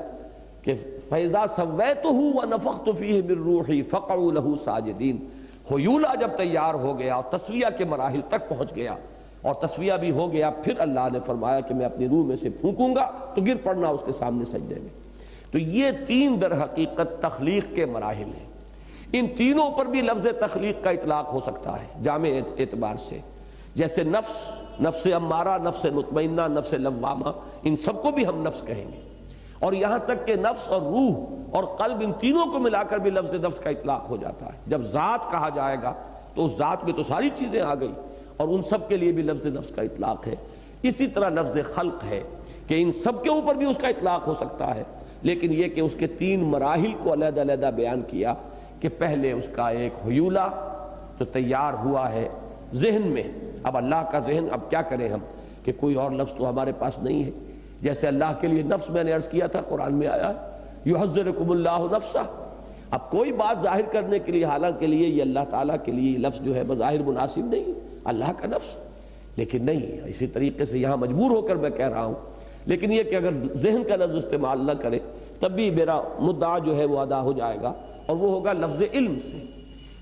کہ فَإِذَا سَوَّيْتُهُ وَنَفَخْتُ فِيهِ مِن رُوحِي فَقَعُوا لَهُ سَاجِدِينَ، حیولہ جب تیار ہو گیا اور تسویہ کے مراحل تک پہنچ گیا اور تسویہ بھی ہو گیا، پھر اللہ نے فرمایا کہ میں اپنی روح میں سے پھونکوں گا تو گر پڑنا اس کے سامنے سجدے میں۔ تو یہ 3 در حقیقت تخلیق کے مراحل ہیں، ان تینوں پر بھی لفظ تخلیق کا اطلاق ہو سکتا ہے جامع اعتبار سے، جیسے نفس امارہ، نفس مطمئنہ، نفس لوامہ، ان سب کو بھی ہم نفس کہیں گے، اور یہاں تک کہ نفس اور روح اور قلب، ان تینوں کو ملا کر بھی لفظ نفس کا اطلاق ہو جاتا ہے۔ جب ذات کہا جائے گا تو اس ذات میں تو ساری چیزیں آ گئی، اور ان سب کے لیے بھی لفظ نفس کا اطلاق ہے۔ اسی طرح لفظ خلق ہے کہ ان سب کے اوپر بھی اس کا اطلاق ہو سکتا ہے، لیکن یہ کہ اس کے 3 مراحل کو علیحدہ علیحدہ بیان کیا کہ پہلے اس کا ایک حیولہ تو تیار ہوا ہے ذہن میں، اب اللہ کا ذہن، اب کیا کریں ہم، کہ کوئی اور لفظ تو ہمارے پاس نہیں ہے. جیسے اللہ کے لیے نفس میں نے عرض کیا تھا قرآن میں آیا ہے یحذرکم اللہ نفسہ. اب کوئی بات ظاہر کرنے کے لیے حالانکہ لیے یہ اللہ تعالیٰ کے لیے لفظ جو ہے بظاہر مناسب نہیں، اللہ کا نفس، لیکن نہیں، اسی طریقے سے یہاں مجبور ہو کر میں کہہ رہا ہوں. لیکن یہ کہ اگر ذہن کا لفظ استعمال نہ کرے تب بھی میرا مدعا جو ہے وہ ادا ہو جائے گا، اور وہ ہوگا لفظ علم سے.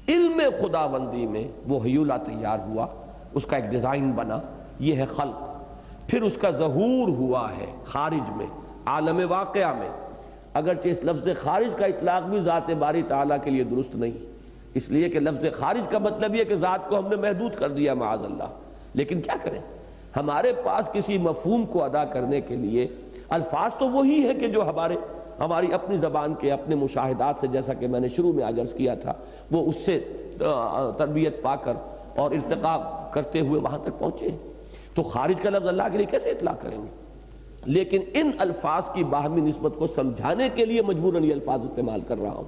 علم خداوندی میں وہ ہیولہ تیار ہوا، اس کا ایک ڈیزائن بنا، یہ ہے خلق. پھر اس کا ظہور ہوا ہے خارج میں، عالم واقعہ میں. اگرچہ اس لفظ خارج کا اطلاق بھی ذات باری تعالیٰ کے لیے درست نہیں، اس لیے کہ لفظ خارج کا مطلب یہ کہ ذات کو ہم نے محدود کر دیا معاذ اللہ. لیکن کیا کریں، ہمارے پاس کسی مفہوم کو ادا کرنے کے لیے الفاظ تو وہی ہے کہ جو ہماری اپنی زبان کے اپنے مشاہدات سے، جیسا کہ میں نے شروع میں عرض کیا تھا، وہ اس سے تربیت پا کر اور ارتقاء کرتے ہوئے وہاں تک پہنچے. تو خارج کا لفظ اللہ کے لیے کیسے اطلاق کریں گے؟ لیکن ان الفاظ کی باہمی نسبت کو سمجھانے کے لیے مجبوراً یہ الفاظ استعمال کر رہا ہوں.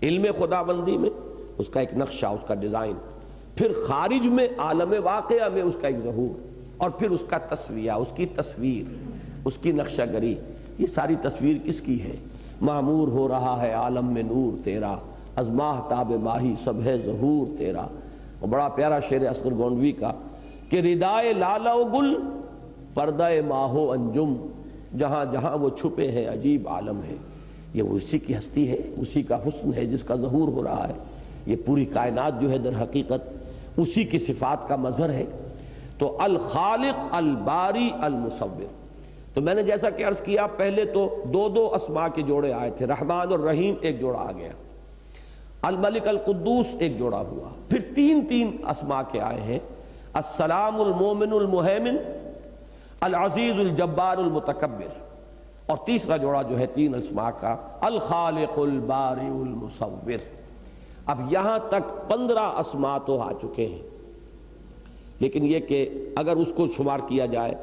علم خداوندی میں اس کا ایک نقشہ، اس کا ڈیزائن، پھر خارج میں عالم واقعہ میں اس کا ایک ظہور، اور پھر اس کا تسویہ، اس کی تصویر، اس کی نقشہ گری. یہ ساری تصویر کس کی ہے؟ معمور ہو رہا ہے عالم میں نور تیرا، از ماہتاب ماہی سب ہے ظہور تیرا. اور بڑا پیارا شعر اصغر گونڈوی کا کہ ردائے لالہ و گل پردہ ماہ و انجم، جہاں جہاں وہ چھپے ہیں عجیب عالم ہے. یہ وہ اسی کی ہستی ہے، اسی کا حسن ہے جس کا ظہور ہو رہا ہے. یہ پوری کائنات جو ہے در حقیقت اسی کی صفات کا مظہر ہے. تو الخالق، الباری، المصور. تو میں نے جیسا کہ عرض کیا پہلے تو دو اسماء کے جوڑے آئے تھے، رحمان اور رحیم ایک جوڑا آ گیا، الملک القدوس ایک جوڑا ہوا، پھر تین اسماء کے آئے ہیں، السلام، المومن، المہیمن، العزیز، الجبار، المتکبر. اور تیسرا جوڑا جو ہے تین اسماء کا، الخالق، الباری، المصور. اب یہاں تک 15 اسماء تو آ چکے ہیں، لیکن یہ کہ اگر اس کو شمار کیا جائے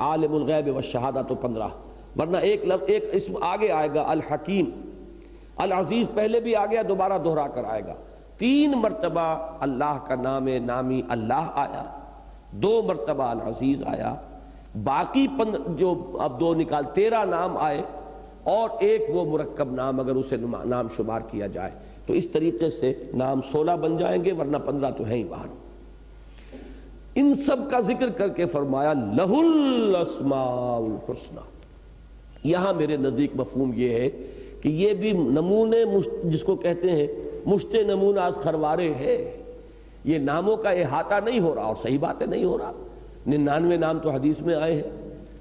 عالم الغیب والشہادہ تو 15، ورنہ ایک اسم آگے آئے گا الحکیم. العزیز پہلے بھی آ گیا، دوبارہ دہرا کر آئے گا. 3 مرتبہ اللہ کا نام نامی اللہ آیا، 2 مرتبہ العزیز آیا، باقی جو اب 2 نکال 13 نام آئے، اور ایک وہ مرکب نام اگر اسے نام شمار کیا جائے تو اس طریقے سے نام 16 بن جائیں گے، ورنہ 15 تو ہیں ہی باہر. ان سب کا ذکر کر کے فرمایا لہ الاسماء الحسنی. یہاں میرے نزدیک مفہوم یہ ہے کہ یہ بھی نمونے جس کو کہتے ہیں مشت نمونہ از خروارے ہے. یہ ناموں کا احاطہ نہیں ہو رہا، اور صحیح بات ہے نہیں ہو رہا. 99 نام تو حدیث میں آئے ہیں،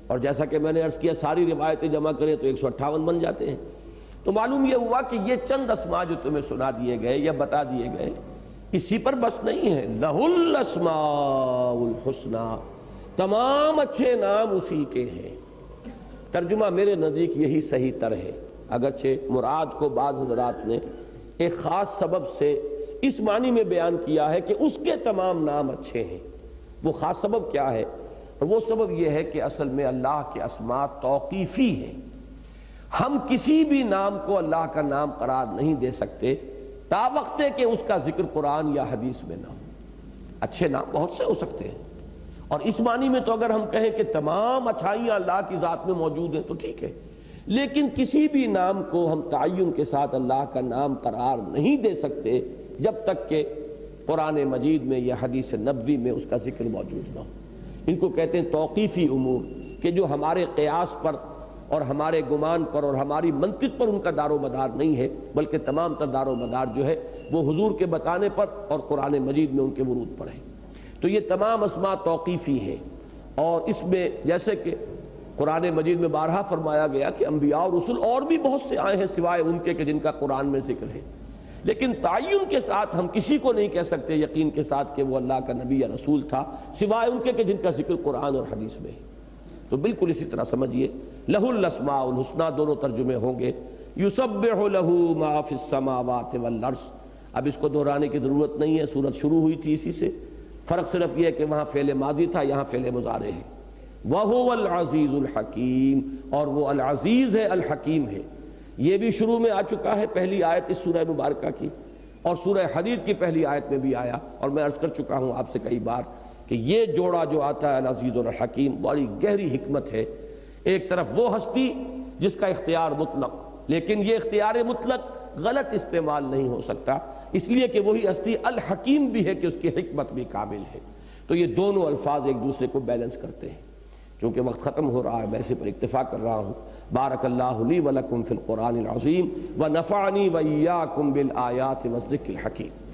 اور جیسا کہ میں نے عرض کیا ساری روایتیں جمع کریں تو 158 بن جاتے ہیں. تو معلوم یہ ہوا کہ یہ چند اسماء جو تمہیں سنا دیے گئے یا بتا دیے گئے اسی پر بس نہیں ہے. لہ الاسماء الحسنی، تمام اچھے نام اسی کے ہیں. ترجمہ میرے نزدیک یہی صحیح تر ہے، اگرچہ مراد کو بعض حضرات نے ایک خاص سبب سے اس معنی میں بیان کیا ہے کہ اس کے تمام نام اچھے ہیں. وہ خاص سبب کیا ہے؟ اور وہ سبب یہ ہے کہ اصل میں اللہ کے اسماء توقیفی ہیں. ہم کسی بھی نام کو اللہ کا نام قرار نہیں دے سکتے تا وقت کہ اس کا ذکر قرآن یا حدیث میں نہ ہو. اچھے نام بہت سے ہو سکتے ہیں، اور اس معنی میں تو اگر ہم کہیں کہ تمام اچھائیاں اللہ کی ذات میں موجود ہیں تو ٹھیک ہے، لیکن کسی بھی نام کو ہم تعین کے ساتھ اللہ کا نام قرار نہیں دے سکتے جب تک کہ قرآن مجید میں یا حدیث نبوی میں اس کا ذکر موجود نہ ہو. ان کو کہتے ہیں توقیفی امور، کہ جو ہمارے قیاس پر اور ہمارے گمان پر اور ہماری منطق پر ان کا دار و مدار نہیں ہے، بلکہ تمام تر دار و مدار جو ہے وہ حضور کے بتانے پر اور قرآن مجید میں ان کے ورود پر ہے. تو یہ تمام اسماء توقیفی ہیں، اور اس میں جیسے کہ قرآن مجید میں بارہا فرمایا گیا کہ انبیاء اور رسول اور بھی بہت سے آئے ہیں سوائے ان کے کہ جن کا قرآن میں ذکر ہے، لیکن تعین کے ساتھ ہم کسی کو نہیں کہہ سکتے یقین کے ساتھ کہ وہ اللہ کا نبی یا رسول تھا سوائے ان کے کہ جن کا ذکر قرآن اور حدیث میں ہے. تو بالکل اسی طرح سمجھیے لہ الاسماء الحسنی دونوں ترجمے ہوں گے. یسبح لہ ما فی السماوات والارض. اب اس کو دہرانے کی ضرورت نہیں ہے، سورت شروع ہوئی تھی اسی سے، فرق صرف یہ ہے کہ وہاں فعل ماضی تھا، یہاں فعل مضارع ہے. وَهُوَ الْعَزِيزُ الْحَكِيمُ، اور وہ العزیز ہے، الحکیم ہے. یہ بھی شروع میں آ چکا ہے، پہلی آیت اس سورہ مبارکہ کی، اور سورہ حدید کی پہلی آیت میں بھی آیا. اور میں عرض کر چکا ہوں آپ سے کئی بار کہ یہ جوڑا جو آتا ہے العزیز الحکیم بڑی گہری حکمت ہے۔ ایک طرف وہ ہستی جس کا اختیار مطلق، لیکن یہ اختیار مطلق غلط استعمال نہیں ہو سکتا، اس لیے کہ وہی ہستی الحکیم بھی ہے کہ اس کی حکمت بھی کامل ہے۔ تو یہ دونوں الفاظ ایک دوسرے کو بیلنس کرتے ہیں۔ چونکہ وقت ختم ہو رہا ہے میں اسی پر اکتفا کر رہا ہوں۔ بارک اللہ لی ولکم فی القرآن العظیم ونفعنی وإیاکم بالآیات والذکر الحکیم۔